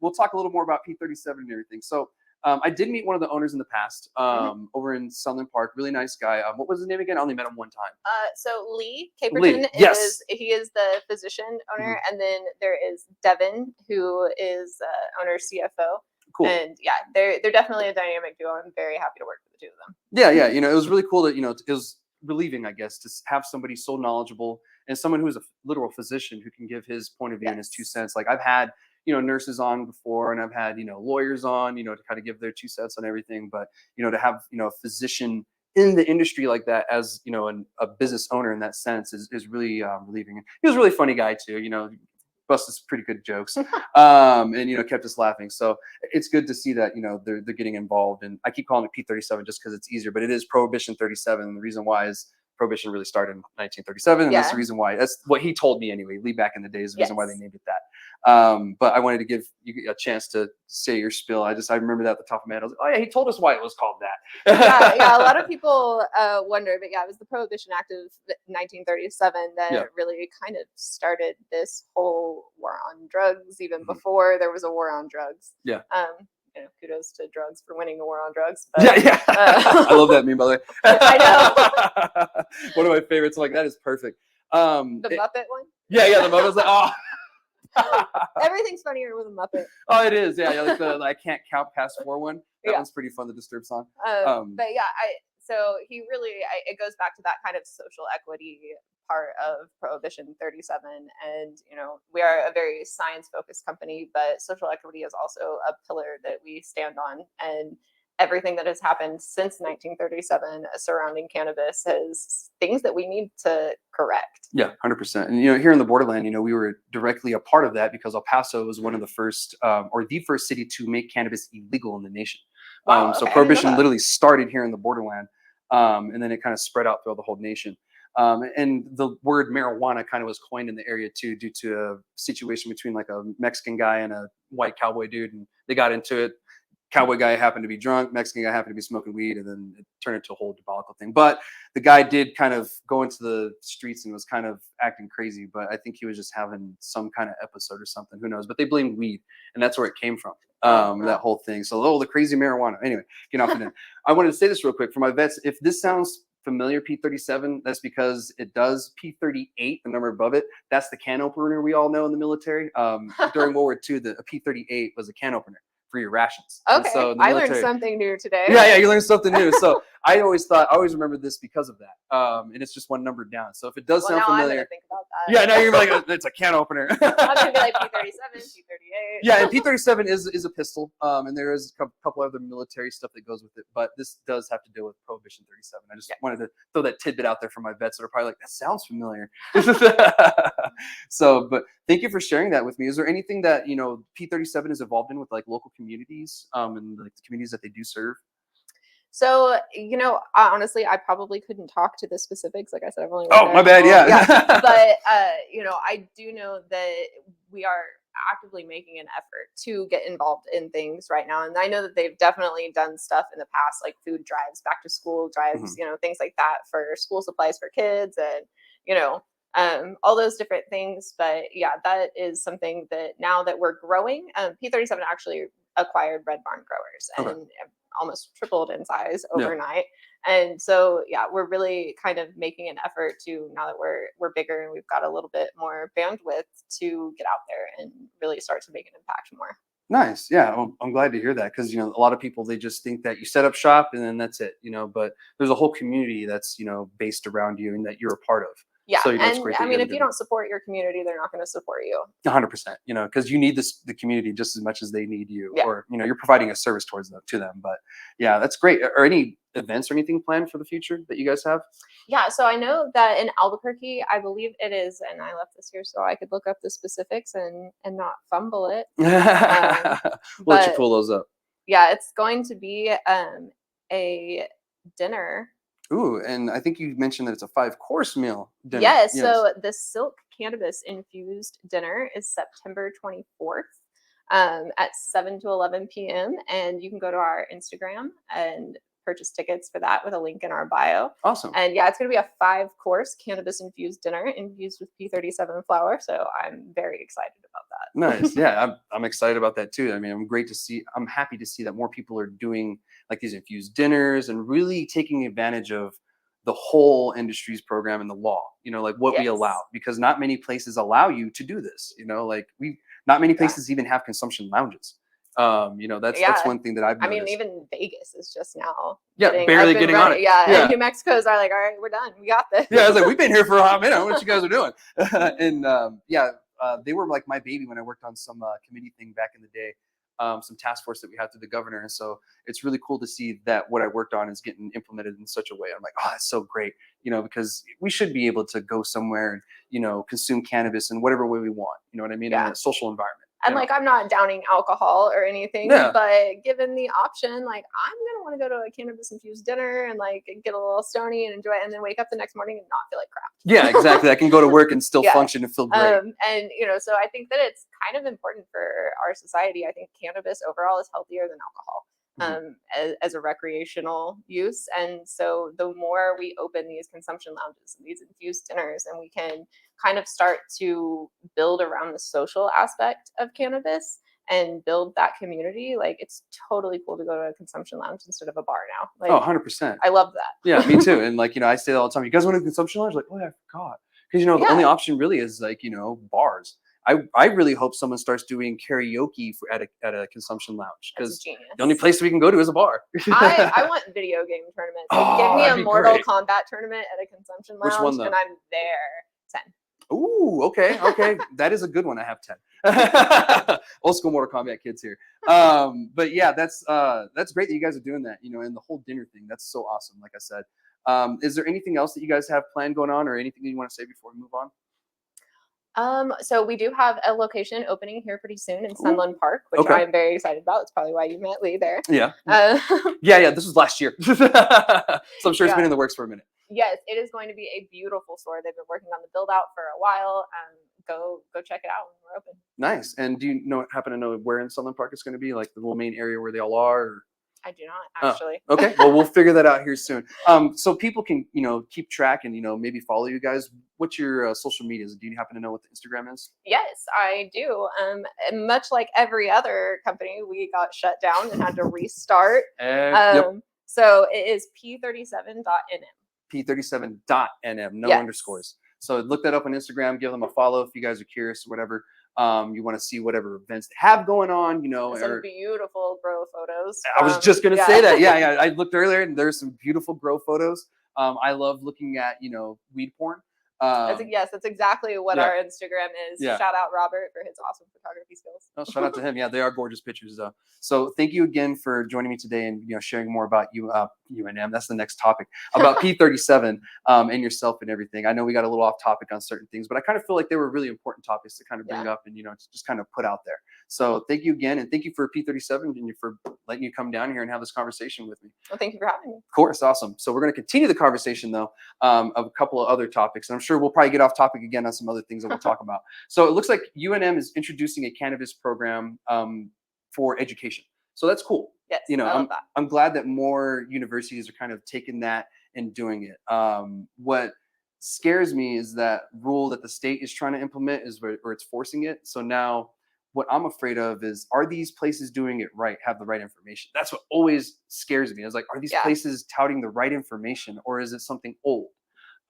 we'll talk a little more about P37 and everything. So I did meet one of the owners in the past over in Sunland Park. Really nice guy. What was his name again? I only met him one time. So Lee Caperton Lee, yes. he is the physician owner, and then there is Devin, who is owner CFO. Cool. And yeah, they're definitely a dynamic duo. I'm very happy to work with the two of them. Yeah. You know, it was really cool that, you know, it was relieving, I guess, to have somebody so knowledgeable and someone who's a literal physician who can give his point of view and his 2 cents. Like I've had, you know, nurses on before, and I've had, you know, lawyers on, you know, to kind of give their 2 cents on everything. But, you know, to have, you know, a physician in the industry like that as, you know, a business owner in that sense is really relieving. He was a really funny guy too, you know, busted some pretty good jokes, and, you know, kept us laughing. So it's good to see that, you know, they're getting involved. And I keep calling it P37 just because it's easier, but it is Prohibition 37. And the reason why is Prohibition really started in 1937, and that's the reason why. That's what he told me anyway. Lee back in the day is the reason why they named it that. But I wanted to give you a chance to say your spiel. I remember that at the top of my head. I was like, oh yeah, he told us why it was called that. Yeah. A lot of people wonder, but yeah, it was the Prohibition Act of 1937 that really kind of started this whole war on drugs. Even before there was a war on drugs. Yeah. You know, kudos to drugs for winning the war on drugs. But, I love that meme, by the way. I know. One of my favorites. Like, that is perfect. The Muppet one? Yeah, the Muppet was like, oh. Everything's funnier with a Muppet. Oh, it is. Yeah, like the I can't count past 4 one. That one's pretty fun, the Disturbed song. But yeah, so he really, it goes back to that kind of social equity part of Prohibition 37. And, you know, we are a very science focused company, but social equity is also a pillar that we stand on. And everything that has happened since 1937 surrounding cannabis is things that we need to correct. Yeah, 100%. And, you know, here in the borderland, you know, we were directly a part of that because El Paso was one of the first or the first city to make cannabis illegal in the nation. Wow, so Prohibition literally started here in the borderland, and then it kind of spread out throughout the whole nation. And the word marijuana kind of was coined in the area too, due to a situation between like a Mexican guy and a white cowboy dude, and they got into it. Cowboy guy happened to be drunk, Mexican guy happened to be smoking weed, and then it turned into a whole diabolical thing. But the guy did kind of go into the streets and was kind of acting crazy, but I think he was just having some kind of episode or something, who knows. But they blamed weed, and that's where it came from, that whole thing. So, the crazy marijuana. Anyway, get off of it. I wanted to say this real quick for my vets. If this sounds familiar, P37, that's because it does. P38, the number above it, that's the can opener we all know in the military. During World War II, the P38 was a can opener for your rations. Okay, so I learned something new today. Yeah, you learned something new. So I always remembered this because of that. And it's just one number down. So if it does sound familiar, I'm gonna think about that. Yeah, now you're like, it's a can opener. I'm gonna be like P37, P38. Yeah, and P37 is a pistol, and there is a couple other military stuff that goes with it. But this does have to deal with Prohibition 37. I just wanted to throw that tidbit out there for my vets that are probably like, that sounds familiar. So, but thank you for sharing that with me. Is there anything that, you know, P37 is involved in with like local communities, and like the communities that they do serve? So, you know, honestly, I probably couldn't talk to the specifics. Like I said, I've only my bad. Yeah. But, you know, I do know that we are actively making an effort to get involved in things right now. And I know that they've definitely done stuff in the past, like food drives, back to school drives, you know, things like that for school supplies for kids and, you know, all those different things. But yeah, that is something that now that we're growing, P37 actually acquired Red Barn Growers and almost tripled in size overnight. And so, yeah, we're really kind of making an effort to, now that we're bigger and we've got a little bit more bandwidth, to get out there and really start to make an impact more. Nice. Yeah. Well, I'm glad to hear that, because, you know, a lot of people, they just think that you set up shop and then that's it, you know, but there's a whole community that's, you know, based around you and that you're a part of. Yeah. So, and I mean, if you don't support your community, they're not going to support you. 100%, you know, because you need the community just as much as they need you, or, you know, you're providing a service to them. But yeah, that's great. Are any events or anything planned for the future that you guys have? Yeah. So I know that in Albuquerque, I believe it is, and I left this here so I could look up the specifics and not fumble it. We'll let you pull those up. Yeah, it's going to be a dinner. Ooh, and I think you mentioned that it's a 5-course meal dinner. Yes, so the Silk Cannabis Infused Dinner is September 24th at 7 to 11 p.m. And you can go to our Instagram and purchase tickets for that with a link in our bio. Awesome. And yeah, it's going to be a 5-course cannabis infused dinner infused with P37 flower. So I'm very excited about that. Nice. Yeah, I'm excited about that too. I mean, I'm happy to see that more people are doing like these infused dinners and really taking advantage of the whole industry's program and the law, like what we allow, Yes. because not many places allow you to do this, like not many Yeah. places even have consumption lounges. That's Yeah. one thing that I've I mean, noticed. even Vegas is just now Yeah, getting up barely and getting on running. it. Yeah. And Yeah. New Mexico's are like, all right, we're done. We got this. Yeah, I was like, we've been here for a hot minute. What you guys are doing? And they were like my baby when I worked on some committee thing back in the day, some task force that we had through the governor. And so it's really cool to see that what I worked on is getting implemented in such a way. I'm like, oh, that's so great, because we should be able to go somewhere and, consume cannabis in whatever way we want. You know what I mean? Yeah. In a social environment. And like, I'm not downing alcohol or anything, Yeah. but given the option, like, I'm gonna want to go to a cannabis infused dinner and like get a little stony and enjoy it, and then wake up the next morning and not feel like crap. Yeah, exactly. I can go to work and still Yeah. function and feel great. And so I think that it's kind of important for our society. I think cannabis overall is healthier than alcohol. As a recreational use. And so the more we open these consumption lounges and these infused dinners, and we can kind of start to build around the social aspect of cannabis and build that community, like, it's totally cool to go to a consumption lounge instead of a bar now. Like, Oh, 100%. I love that. Yeah, me too. And like, I say that all the time. You guys want to consumption lounge? Like, oh yeah, I forgot. Because the only option really is like, bars. I really hope someone starts doing karaoke at a consumption lounge, because the only place we can go to is a bar. I want video game tournaments. Oh, Give me that'd a be Mortal great. Kombat tournament at a consumption Which lounge, one, though? and I'm there 10. Ooh, okay. That is a good one. I have 10. Old school Mortal Kombat kids here. But yeah, that's great that you guys are doing that, and the whole dinner thing. That's so awesome. Like I said, is there anything else that you guys have planned going on, or anything that you want to say before we move on? So we do have a location opening here pretty soon in Sunland Park, which I'm very excited about. It's probably why you met Lee there. Yeah. Yeah. This was last year. So I'm sure it's been in the works for a minute. Yes, it is going to be a beautiful store. They've been working on the build out for a while. Go check it out when we're open. Nice. And do you happen to know where in Sunland Park it's going to be? Like the little main area where they all are? Or? I do not, actually. Okay. Well, we'll figure that out here soon. So people can, keep track and, maybe follow you guys. What's your social medias? Do you happen to know what the Instagram is? Yes, I do. And much like every other company, we got shut down and had to restart. So it is P37.nm. P37.nm, no underscores. So look that up on Instagram, give them a follow if you guys are curious or whatever. You want to see whatever events they have going on, Some beautiful grow photos. I was just going to say that. Yeah. I looked earlier and there's some beautiful grow photos. I love looking at, weed porn. That's exactly what our Instagram is. Yeah. Shout out Robert for his awesome photography skills. Oh, shout out to him. Yeah, they are gorgeous pictures though. So thank you again for joining me today and sharing more about UNM. That's the next topic, about P37 and yourself and everything. I know we got a little off topic on certain things, but I kind of feel like they were really important topics to kind of bring up and just kind of put out there. So thank you again, and thank you for P37 and for letting you come down here and have this conversation with me. Well, thank you for having me. Of course, awesome. So we're going to continue the conversation though of a couple of other topics, and I'm sure we'll probably get off topic again on some other things that we'll talk about. So it looks like UNM is introducing a cannabis program for education. So that's cool. Yes, I love that. I'm glad that more universities are kind of taking that and doing it. What scares me is that rule that the state is trying to implement is where it's forcing it. So now what I'm afraid of is, are these places doing it right, have the right information? That's what always scares me. Is like, are these places touting the right information, or is it something old?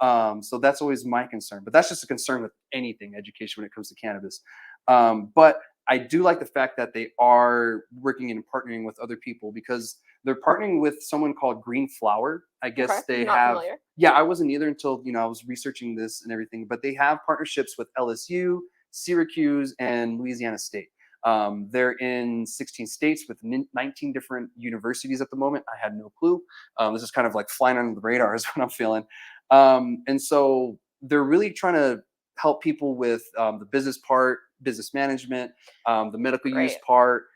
So that's always my concern, but that's just a concern with anything education when it comes to cannabis. But I do like the fact that they are working and partnering with other people, because they're partnering with someone called Green Flower. I guess they have. Familiar. Yeah, I wasn't either until I was researching this and everything. But they have partnerships with LSU, Syracuse, and Louisiana State. They're in 16 states with 19 different universities at the moment. I had no clue. This is kind of like flying under the radar is what I'm feeling. And so they're really trying to help people with the business part, business management, the medical use part,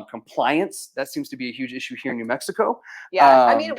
compliance. That seems to be a huge issue here in New Mexico. Yeah, I mean,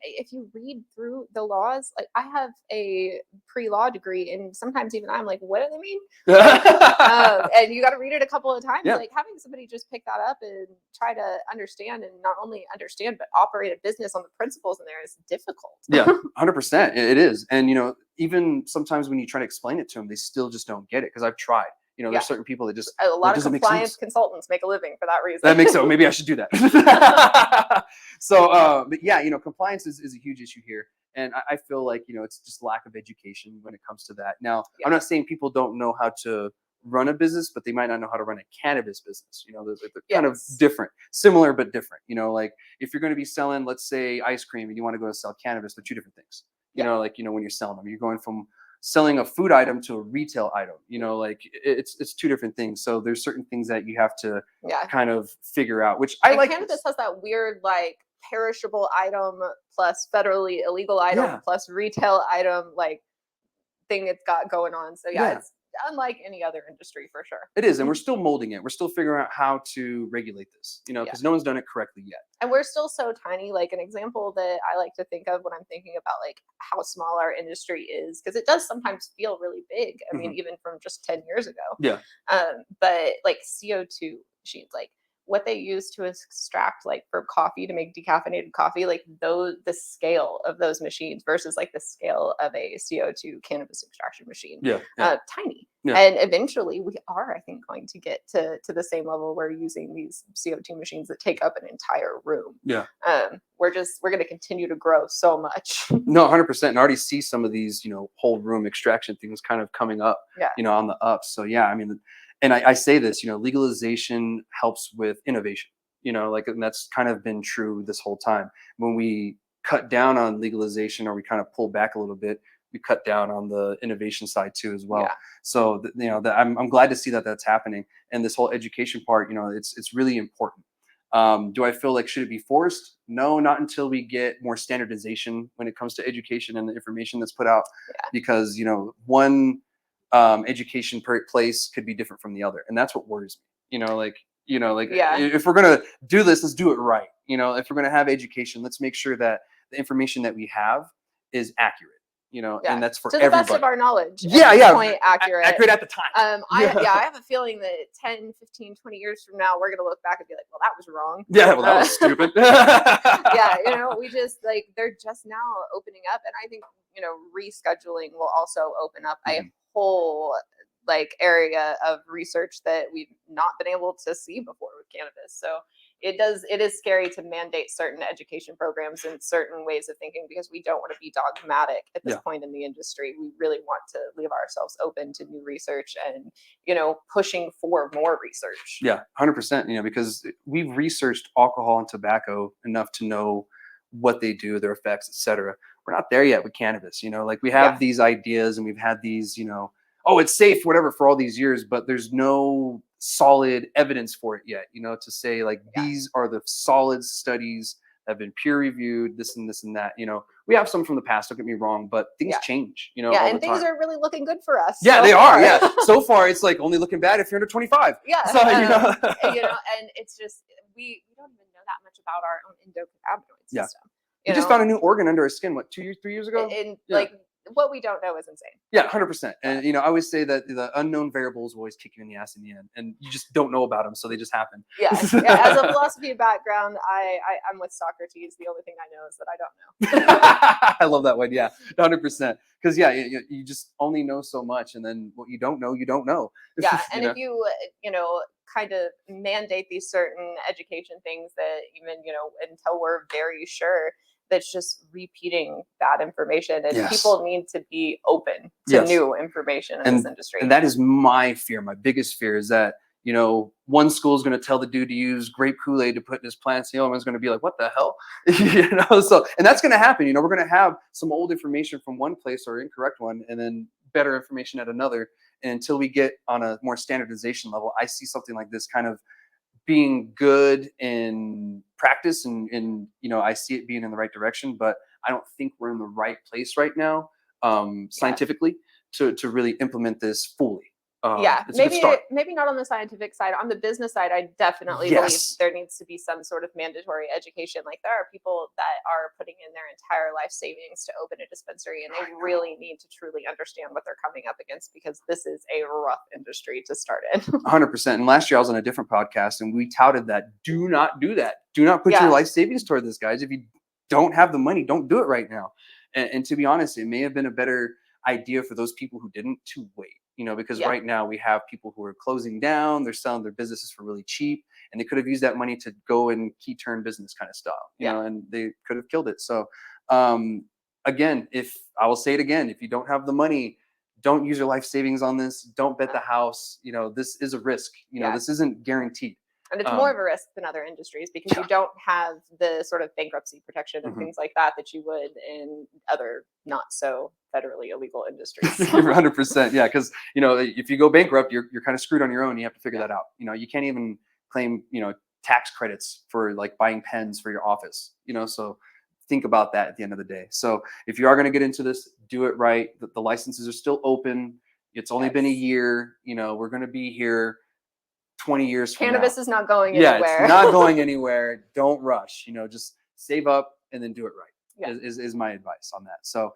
if you read through the laws, like, I have a pre-law degree, and sometimes even I'm like, what do they mean? And you got to read it a couple of times. Like, having somebody just pick that up and try to understand, and not only understand but operate a business on the principles in there is difficult. Yeah, 100%. It is. And even sometimes when you try to explain it to them, they still just don't get it, because I've tried. You know, there's certain people that just a lot of doesn't make compliance sense. consultants make a living for that reason. That makes sense. Maybe I should do that. So, but yeah, you know, compliance is a huge issue here. And I feel like, you know, it's just lack of education when it comes to that. Now, Yeah. I'm not saying people don't know how to run a business, but they might not know how to run a cannabis business. You know, they're kind of different, similar but different. You know, like if you're going to be selling, let's say, ice cream, and you want to go to sell cannabis, they're two different things. You know, like, you know, when you're selling them, you're going from selling a food item to a retail item. You know, like it's two different things. So there's certain things that you have to kind of figure out, which I like. Cannabis has that weird, like, perishable item plus federally illegal item plus retail item, like, thing it's got going on. So it's unlike any other industry for sure. It is, and we're still molding it. We're still figuring out how to regulate this, you know, because no one's done it correctly yet. And we're still so tiny. Like, an example that I like to think of when I'm thinking about like how small our industry is, because it does sometimes feel really big. I mean, even from just 10 years ago. Yeah. But like CO2 machines, like what they use to extract, like, for coffee, to make decaffeinated coffee, like the scale of those machines versus like the scale of a CO2 cannabis extraction machine, tiny. And eventually we are, I think, going to get to the same level where using these CO2 machines that take up an entire room. We're going to continue to grow so much. No, 100%. And I already see some of these, you know, whole room extraction things kind of coming up, you know, on the up. So yeah, I mean, and I say this, you know, legalization helps with innovation, you know, like, and that's kind of been true this whole time. When we cut down on legalization, or we kind of pull back a little bit, we cut down on the innovation side too as well. So, you know, I'm glad to see that that's happening. And this whole education part, you know, it's really important. Do I feel like should it be forced? No, not until we get more standardization when it comes to education and the information that's put out, because, you know, one education per place could be different from the other, and that's what worries me. You know, like if we're gonna do this, let's do it right. You know, if we're gonna have education, let's make sure that the information that we have is accurate. You know, and that's for to the everybody. Best of our knowledge. Point accurate. Accurate at the time. I have a feeling that 10, 15, 20 years from now, we're going to look back and be like, well, that was wrong. Yeah, well, that was stupid. You know, we just, like, they're just now opening up. And I think, you know, rescheduling will also open up a whole, like, area of research that we've not been able to see before with cannabis. So it is scary to mandate certain education programs and certain ways of thinking, because we don't want to be dogmatic at this point in the industry. We really want to leave ourselves open to new research and, you know, pushing for more research. Yeah, 100%. You know, because we've researched alcohol and tobacco enough to know what they do, their effects, etc. We're not there yet with cannabis. You know, like, we have these ideas, and we've had these, you know, oh, it's safe, whatever, for all these years, but there's no solid evidence for it yet, you know, to say, like, these are the solid studies that have been peer reviewed, this and this and that. You know, we have some from the past, don't get me wrong, but things change, you know. And things are really looking good for us. Yeah, they are. Yeah. So far, it's like only looking bad if you're under 25. Yeah. So, you know, and it's just, we don't even know that much about our own endocannabinoid system. We just found a new organ under our skin, what, 3 years ago? And like, what we don't know is insane. Yeah, 100%. And, you know, I always say that the unknown variables will always kick you in the ass in the end, and you just don't know about them, so they just happen. As a philosophy background, I'm with Socrates. The only thing I know is that I don't know. I love that one. Yeah, 100%. Because you just only know so much, and then what you don't know, you don't know. Yeah, and if you kind of mandate these certain education things that even, you know, until we're very sure, that's just repeating bad information, and people need to be open to new information in this industry. And that is my fear. My biggest fear is that, you know, one school is going to tell the dude to use grape Kool-Aid to put in his plants. The other one's going to be like, what the hell? You know, so, and that's going to happen. You know, we're going to have some old information from one place, or incorrect one, and then better information at another. And until we get on a more standardization level, I see something like this kind of being good in practice, and you know, I see it being in the right direction, but I don't think we're in the right place right now, scientifically, to really implement this fully. Maybe not on the scientific side. On the business side, I definitely believe there needs to be some sort of mandatory education. Like, there are people that are putting in their entire life savings to open a dispensary, and they really need to truly understand what they're coming up against, because this is a rough industry to start in. 100%. And last year I was on a different podcast, and we touted that. Do not do that. Do not put your life savings toward this, guys. If you don't have the money, don't do it right now. And to be honest, it may have been a better idea for those people who didn't, to wait. because Yeah. right now we have people who are closing down, they're selling their businesses for really cheap, and they could have used that money to go and key turn business kind of stuff, and they could have killed it. So again, if I will say it again, if you don't have the money, don't use your life savings on this. Don't bet the house. This is a risk. This isn't guaranteed. And it's more of a risk than other industries because you don't have the sort of bankruptcy protection and things like that you would in other not so federally illegal industries. 100%. Yeah. Because, if you go bankrupt, you're kind of screwed on your own. You have to figure that out. You can't even claim, tax credits for like buying pens for your office, so think about that at the end of the day. So if you are going to get into this, do it right. The licenses are still open. It's only been a year. We're going to be here 20 years from Cannabis now. is not going anywhere. It's not going anywhere. Don't rush. Just save up and then do it right. Is my advice on that. So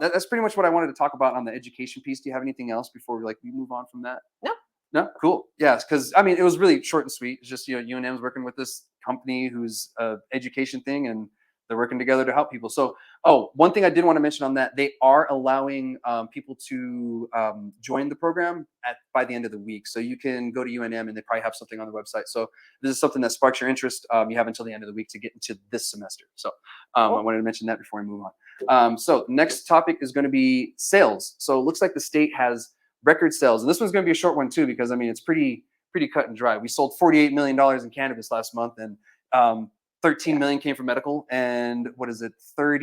that's pretty much what I wanted to talk about on the education piece. Do you have anything else before we move on from that? No, cool. Yes, because it was really short and sweet. It's just UNM's working with this company who's education thing, and they're working together to help people. So, one thing I did want to mention on that, they are allowing people to join the program by the end of the week. So you can go to UNM and they probably have something on the website. So this is something that sparks your interest. You have until the end of the week to get into this semester. So I wanted to mention that before we move on. So next topic is going to be sales. So it looks like the state has record sales. And this one's going to be a short one too, because it's pretty cut and dry. We sold $48 million in cannabis last month, and 13 million came from medical, and 34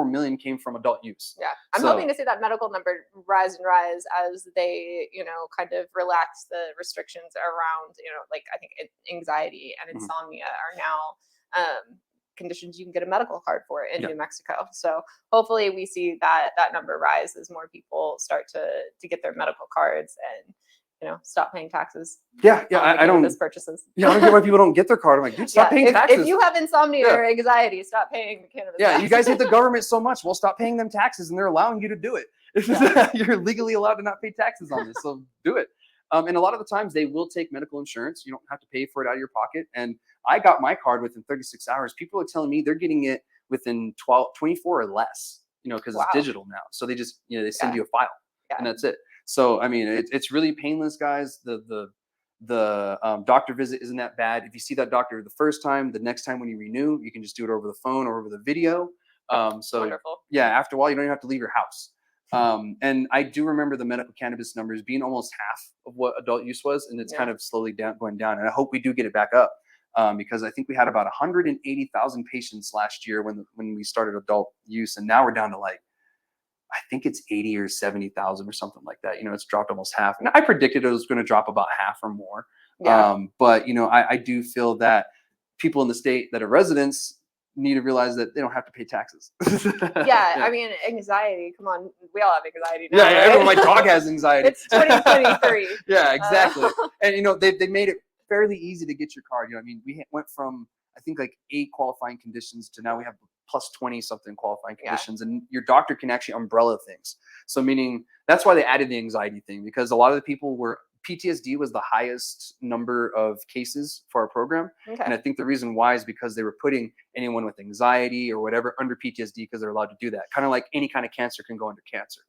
million came from adult use. Yeah. I'm hoping to see that medical number rise and rise as they, kind of relax the restrictions around, I think anxiety and insomnia are now conditions you can get a medical card for in New Mexico. So hopefully we see that number rise as more people start to get their medical cards and stop paying taxes. I don't purchases. I don't get why people don't get their card. I'm like, dude, stop paying taxes. If you have insomnia or anxiety, stop paying the cannabis taxes. You guys hate the government so much. Well, stop paying them taxes, and they're allowing you to do it. You're legally allowed to not pay taxes on this, so do it. And a lot of the times they will take medical insurance. You don't have to pay for it out of your pocket. And I got my card within 36 hours. People are telling me they're getting it within 24 or less, because it's digital now. So they just, they send you a file and that's it. So, it's really painless, guys. The doctor visit isn't that bad. If you see that doctor the first time, the next time when you renew, you can just do it over the phone or over the video. So wonderful. After a while, you don't even have to leave your house. And I do remember the medical cannabis numbers being almost half of what adult use was, and it's kind of slowly going down. And I hope we do get it back up, because I think we had about 180,000 patients last year when we started adult use, and now we're down to I think it's 80 or 70,000 or something like that. It's dropped almost half, and I predicted it was going to drop about half or more. But I do feel that people in the state that are residents need to realize that they don't have to pay taxes. Anxiety. Come on, we all have anxiety now. Right? My dog has anxiety. It's 2023. Exactly. And they made it fairly easy to get your card. We went from I think 8 qualifying conditions to now we have plus 20 something qualifying conditions, and your doctor can actually umbrella things. So meaning that's why they added the anxiety thing, because a lot of the people were PTSD was the highest number of cases for our program. And I think the reason why is because they were putting anyone with anxiety or whatever under PTSD, because they're allowed to do that. Kind of like any kind of cancer can go under cancer.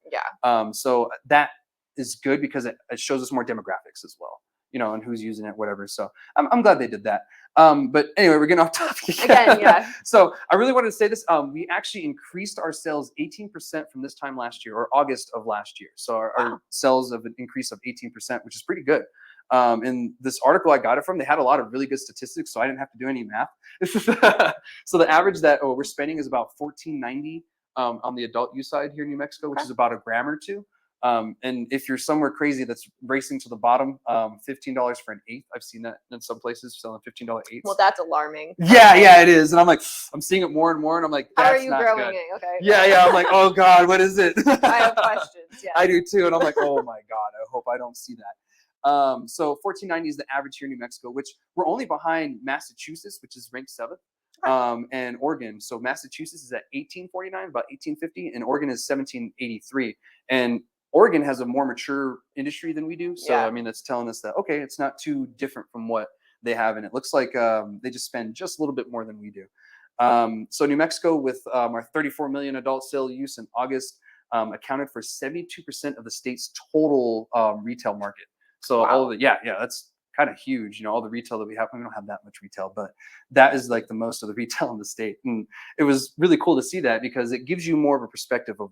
So that is good because it shows us more demographics as well, and who's using it, whatever. So I'm glad they did that. But anyway, we're getting off topic again. So I really wanted to say this. We actually increased our sales 18% from this time last year, or August of last year. So our sales have an increase of 18%, which is pretty good. And this article I got it from, they had a lot of really good statistics, so I didn't have to do any math. So the average that we're spending is about $14.90 on the adult use side here in New Mexico, which is about a gram or two. And if you're somewhere crazy that's racing to the bottom, $15 for an eighth. I've seen that in some places selling $15 eighths. Well, that's alarming. Yeah, it is. And I'm like, I'm seeing it more and more. And I'm like, that's how are you not growing good. it? Okay. Yeah. I'm like, oh God, what is it? I have questions. Yeah. I do too. And I'm like, oh my God, I hope I don't see that. So $14.90 is the average here in New Mexico, which we're only behind Massachusetts, which is ranked 7th. And Oregon. So Massachusetts is at $18.49, about $18.50, and Oregon is $17.83. And Oregon has a more mature industry than we do. So, that's telling us that, okay, it's not too different from what they have. And it looks like they just spend just a little bit more than we do. So New Mexico with our 34 million adult sale use in August, accounted for 72% of the state's total retail market. So Wow. all of it, that's kind of huge. All the retail that we have don't have that much retail, but that is like the most of the retail in the state. And it was really cool to see that because it gives you more of a perspective of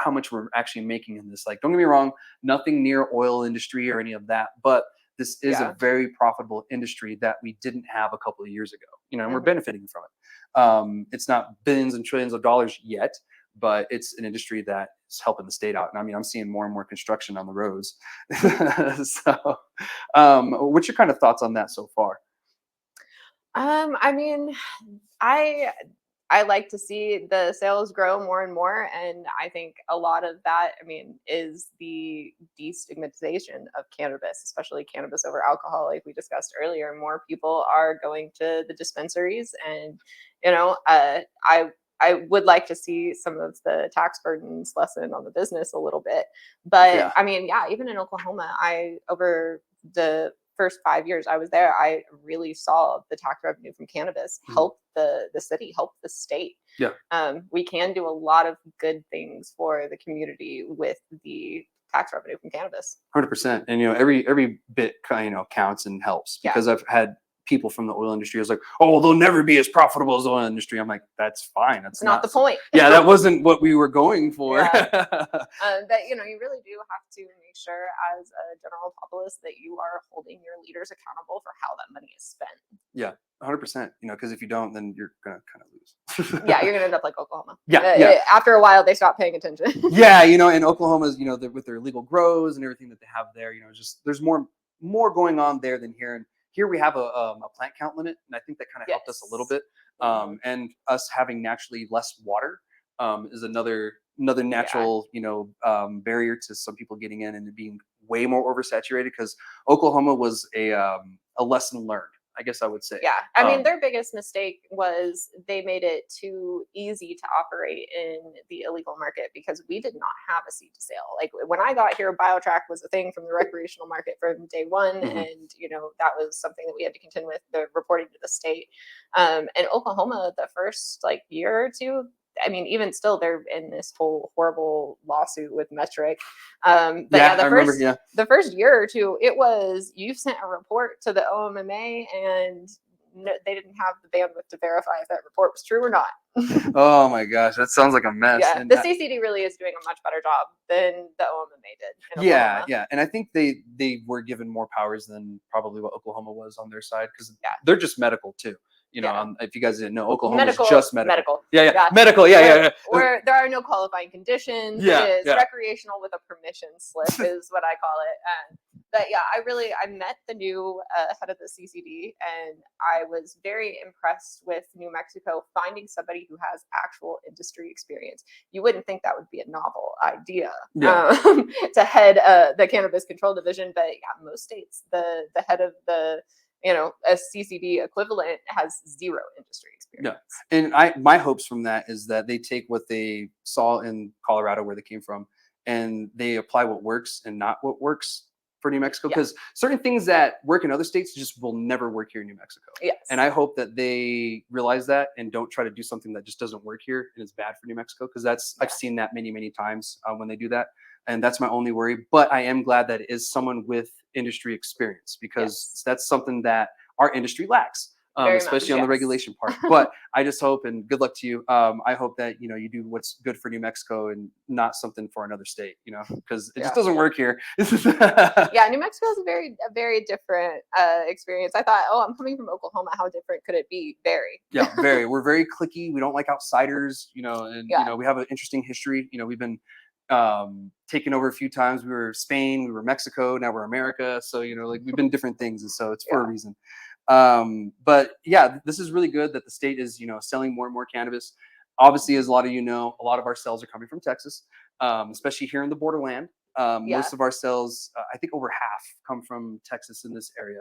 how much we're actually making in this. Like, don't get me wrong, nothing near oil industry or any of that, but this is a very profitable industry that we didn't have a couple of years ago, and we're benefiting from it. It's not billions and trillions of dollars yet, but it's an industry that is helping the state out. And I mean, I'm seeing more and more construction on the roads. So, what's your kind of thoughts on that so far? I mean, I like to see the sales grow more and more, and I think a lot of that, is the destigmatization of cannabis, especially cannabis over alcohol, like we discussed earlier. More people are going to the dispensaries, and I would like to see some of the tax burdens lessen on the business a little bit. But even in Oklahoma, over the first 5 years I was there, I really saw the tax revenue from cannabis help the city, help the state. We can do a lot of good things for the community with the tax revenue from cannabis. 100%. And every bit counts and helps, because I've had people from the oil industry was like, oh, they'll never be as profitable as the oil industry. I'm like, that's fine. That's not the point. That wasn't what we were going for. That you really do have to make sure as a general populace that you are holding your leaders accountable for how that money is spent. 100%. Because if you don't, then you're gonna kind of lose. You're gonna end up like Oklahoma. After a while, they stop paying attention. And Oklahoma's, with their legal grows and everything that they have there, just there's more going on there than here. And here we have a plant count limit, and I think that kind of helped us a little bit. And us having naturally less water is another natural, barrier to some people getting in and it being way more oversaturated, because Oklahoma was a lesson learned, I guess I would say. Their biggest mistake was they made it too easy to operate in the illegal market, because we did not have a seed to sale. Like when I got here, BioTrack was a thing from the recreational market from day one. And, that was something that we had to contend with, the reporting to the state. And Oklahoma, the first year or two, even still, they're in this whole horrible lawsuit with Metric. The first year or two, it was, you sent a report to the OMMA and they didn't have the bandwidth to verify if that report was true or not. Oh my gosh, that sounds like a mess. The CCD really is doing a much better job than the OMMA did. And I think they were given more powers than probably what Oklahoma was on their side, because they're just medical too. If you guys didn't know, Oklahoma is just medical. Medical. Where there are no qualifying conditions. It is recreational with a permission slip is what I call it. I met the new head of the CCD, and I was very impressed with New Mexico finding somebody who has actual industry experience. You wouldn't think that would be a novel idea to head the Cannabis Control Division, but most states, the head of the a CCD equivalent has zero industry experience. And my hopes from that is that they take what they saw in Colorado, where they came from, and they apply what works and not what works for New Mexico, because certain things that work in other states just will never work here in New Mexico. And I hope that they realize that and don't try to do something that just doesn't work here and is bad for New Mexico, because I've seen that many times when they do that. And that's my only worry. But I am glad that it is someone with industry experience, because that's something that our industry lacks, especially on the regulation part. But I just hope, and good luck to you. I hope that, you do what's good for New Mexico and not something for another state, because it just doesn't work here. New Mexico is a very different experience. I thought, I'm coming from Oklahoma. How different could it be? Very. Very. We're very cliquey. We don't like outsiders, and, we have an interesting history. We've been taken over a few times. We were Spain, we were Mexico, now we're America. So, we've been different things. And so it's for a reason. But this is really good that the state is, selling more and more cannabis. Obviously, as a lot of a lot of our sales are coming from Texas, especially here in the borderland. Most of our sales, I think over half, come from Texas in this area.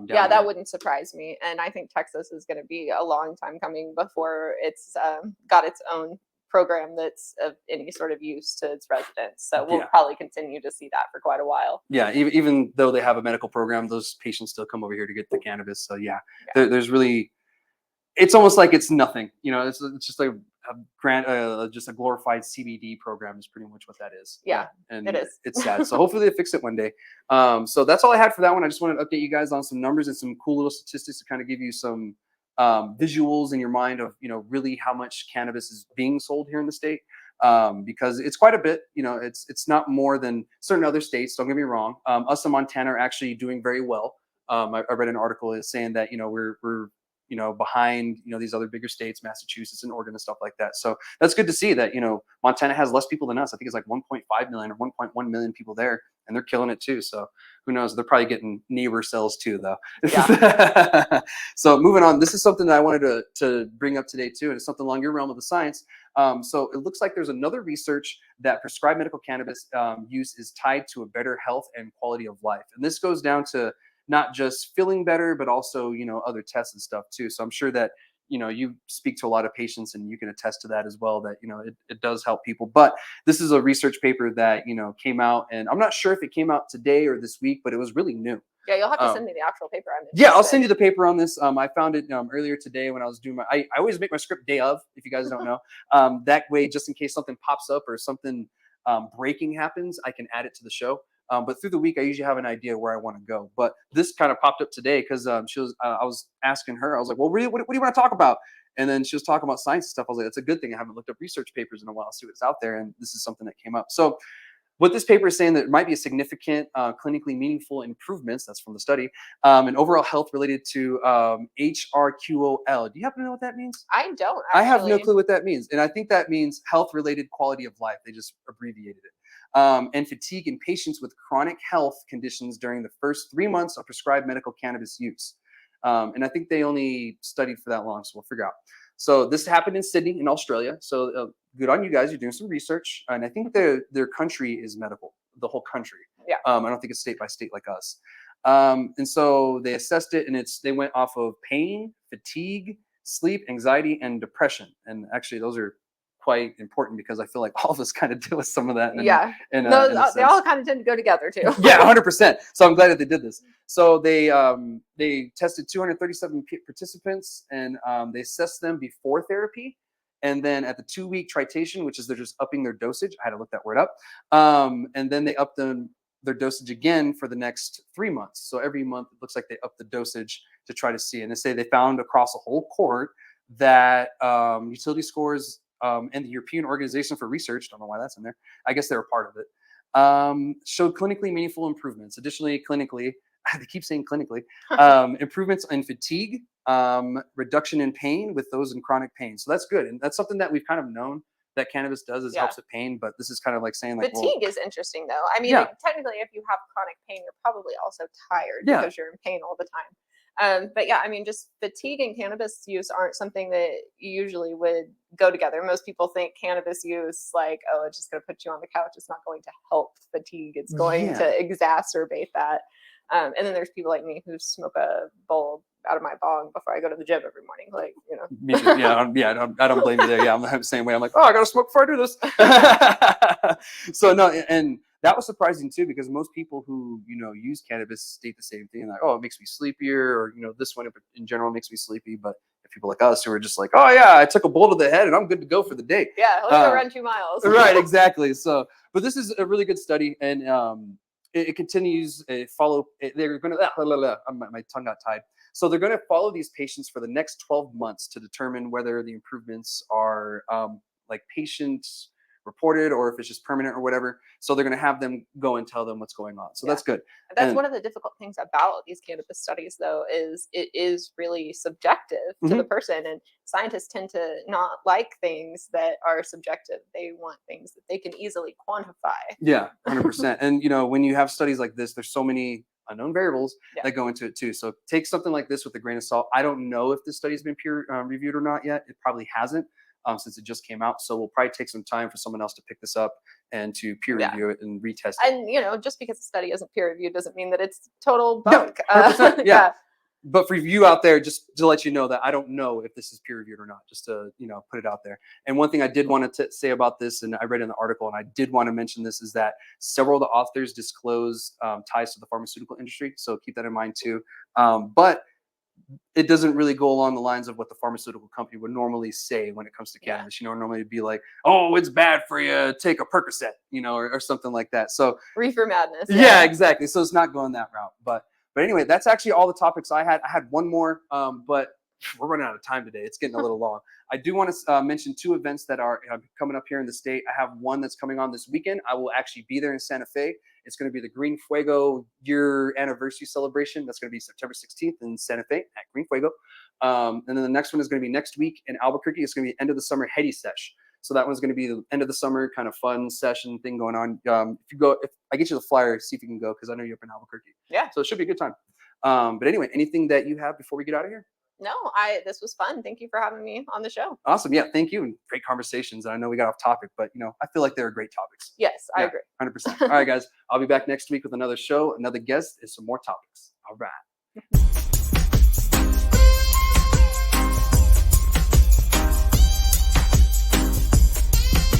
That wouldn't surprise me. And I think Texas is going to be a long time coming before it's got its own program that's of any sort of use to its residents. So we'll probably continue to see that for quite a while. Even though they have a medical program, those patients still come over here to get the cannabis. So there's really, it's almost like it's nothing. It's just like just a glorified CBD program is pretty much what that is. Yeah, and it is. it's sad. So hopefully they fix it one day. So that's all I had for that one. I just wanted to update you guys on some numbers and some cool little statistics to kind of give you some visuals in your mind of, really how much cannabis is being sold here in the state. Because it's quite a bit. It's not more than certain other states. Don't get me wrong. Us in Montana are actually doing very well. I read an article saying that we're behind these other bigger states, Massachusetts and Oregon and stuff like that. So that's good to see that Montana has less people than us. I think it's like 1.5 million or 1.1 million people there, and they're killing it too. So who knows? They're probably getting neighbor cells too, though. Yeah. So moving on, this is something that I wanted to bring up today too, and it's something along your realm of the science. So it looks like there's another research that prescribed medical cannabis use is tied to a better health and quality of life, and this goes down to not just feeling better, but also, other tests and stuff too. So I'm sure that, you speak to a lot of patients and you can attest to that as well, that, it does help people. But this is a research paper that, came out, and I'm not sure if it came out today or this week, but it was really new. Yeah, you'll have to send me the actual paper. Yeah, I'll send you the paper on this. I found it earlier today when I was doing I always make my script day of, if you guys don't know. That way, just in case something pops up or something breaking happens, I can add it to the show. But through the week, I usually have an idea where I want to go. But this kind of popped up today because I was asking her, I was like, well, really, what do you want to talk about? And then she was talking about science and stuff. I was like, that's a good thing. I haven't looked up research papers in a while, see what's out there. And this is something that came up. So what this paper is saying, that it might be a significant clinically meaningful improvements, that's from the study, in overall health related to HRQOL. Do you happen to know what that means? I don't, actually. I have no clue what that means. And I think that means health related quality of life. They just abbreviated it. And fatigue in patients with chronic health conditions during the first 3 months of prescribed medical cannabis use. And I think they only studied for that long, so we'll figure out. So this happened in Sydney in Australia. So good on you guys. You're doing some research. And I think their country is medical, the whole country. Yeah. I don't think it's state by state like us. And so they assessed it, and they went off of pain, fatigue, sleep, anxiety, and depression. And actually those are quite important because I feel like all of us kind of deal with some of that. They all kind of tend to go together too. Yeah, 100%. So I'm glad that they did this. So they tested 237 participants, and they assessed them before therapy, and then at the 2-week titration, which is they're just upping their dosage. I had to look that word up. And then they upped their dosage again for the next 3 months. So every month it looks like they up the dosage to try to see. And they say they found across a whole cohort that utility scores and the European Organization for Research, don't know why that's in there, I guess they're a part of it, showed clinically meaningful improvements. Additionally, clinically, they keep saying clinically, improvements in fatigue, reduction in pain with those in chronic pain. So that's good. And that's something that we've kind of known that cannabis does, is helps with pain. But this is kind of like saying like, fatigue is interesting though. I mean, technically if you have chronic pain, you're probably also tired because you're in pain all the time. But yeah, I mean, just fatigue and cannabis use aren't something that usually would go together. Most people think cannabis use like, oh, it's just going to put you on the couch. It's not going to help fatigue. It's going to exacerbate that. And then there's people like me who smoke a bowl out of my bong before I go to the gym every morning. Like, Me too. I don't blame you there. Yeah, I'm the same way. I'm like, oh, I got to smoke before I do this. So no, and that was surprising too, because most people who, use cannabis state the same thing. Like, oh, it makes me sleepier, or, this one in general makes me sleepy. But people like us who are just like, oh yeah, I took a bowl to the head and I'm good to go for the day. Yeah, let's go run 2 miles. Right, exactly. So, but this is a really good study, and it continues. They're going to, my tongue got tied. So they're going to follow these patients for the next 12 months to determine whether the improvements are like patient reported or if it's just permanent or whatever. So they're going to have them go and tell them what's going on. So that's good. That's one of the difficult things about these cannabis studies, though, is it is really subjective to the person. And scientists tend to not like things that are subjective. They want things that they can easily quantify. Yeah, 100%. And, when you have studies like this, there's so many unknown variables that go into it too. So take something like this with a grain of salt. I don't know if this study's been peer reviewed or not yet. It probably hasn't. Since it just came out. So we'll probably take some time for someone else to pick this up and to peer review it and retest it. And, just because the study isn't peer reviewed doesn't mean that it's total bunk. Yeah. But for you out there, just to let you know that I don't know if this is peer reviewed or not, just to, put it out there. And one thing I did want to say about this, and I read in the article, and I did want to mention this, is that several of the authors disclose ties to the pharmaceutical industry. So keep that in mind too. But it doesn't really go along the lines of what the pharmaceutical company would normally say when it comes to Yeah. cannabis. You know, normally it'd be like, oh, it's bad for you, take a Percocet, you know, or something like that. So Reefer madness. yeah, exactly. So it's not going that route. But anyway, that's actually all the topics I had. I had one more, but we're running out of time today. It's getting a little long. I do want to mention 2 events that are coming up here in the state. I have one that's coming on this weekend. I will actually be there in Santa Fe. It's going to be the Green Fuego year anniversary celebration. That's going to be September 16th in Santa Fe at Green Fuego. And then the next one is going to be next week in Albuquerque. It's going to be end of the summer Heady Sesh. So that one's going to be the end of the summer kind of fun session thing going on. If I get you the flyer, see if you can go, because I know you're up in Albuquerque. Yeah. So it should be a good time. But anyway, anything that you have before we get out of here? No, this was fun. Thank you for having me on the show. Awesome. Yeah, thank you. And great conversations. I know we got off topic, but I feel like they were great topics. Yes, I agree. 100%. All right, guys. I'll be back next week with another show, another guest, and some more topics. All right.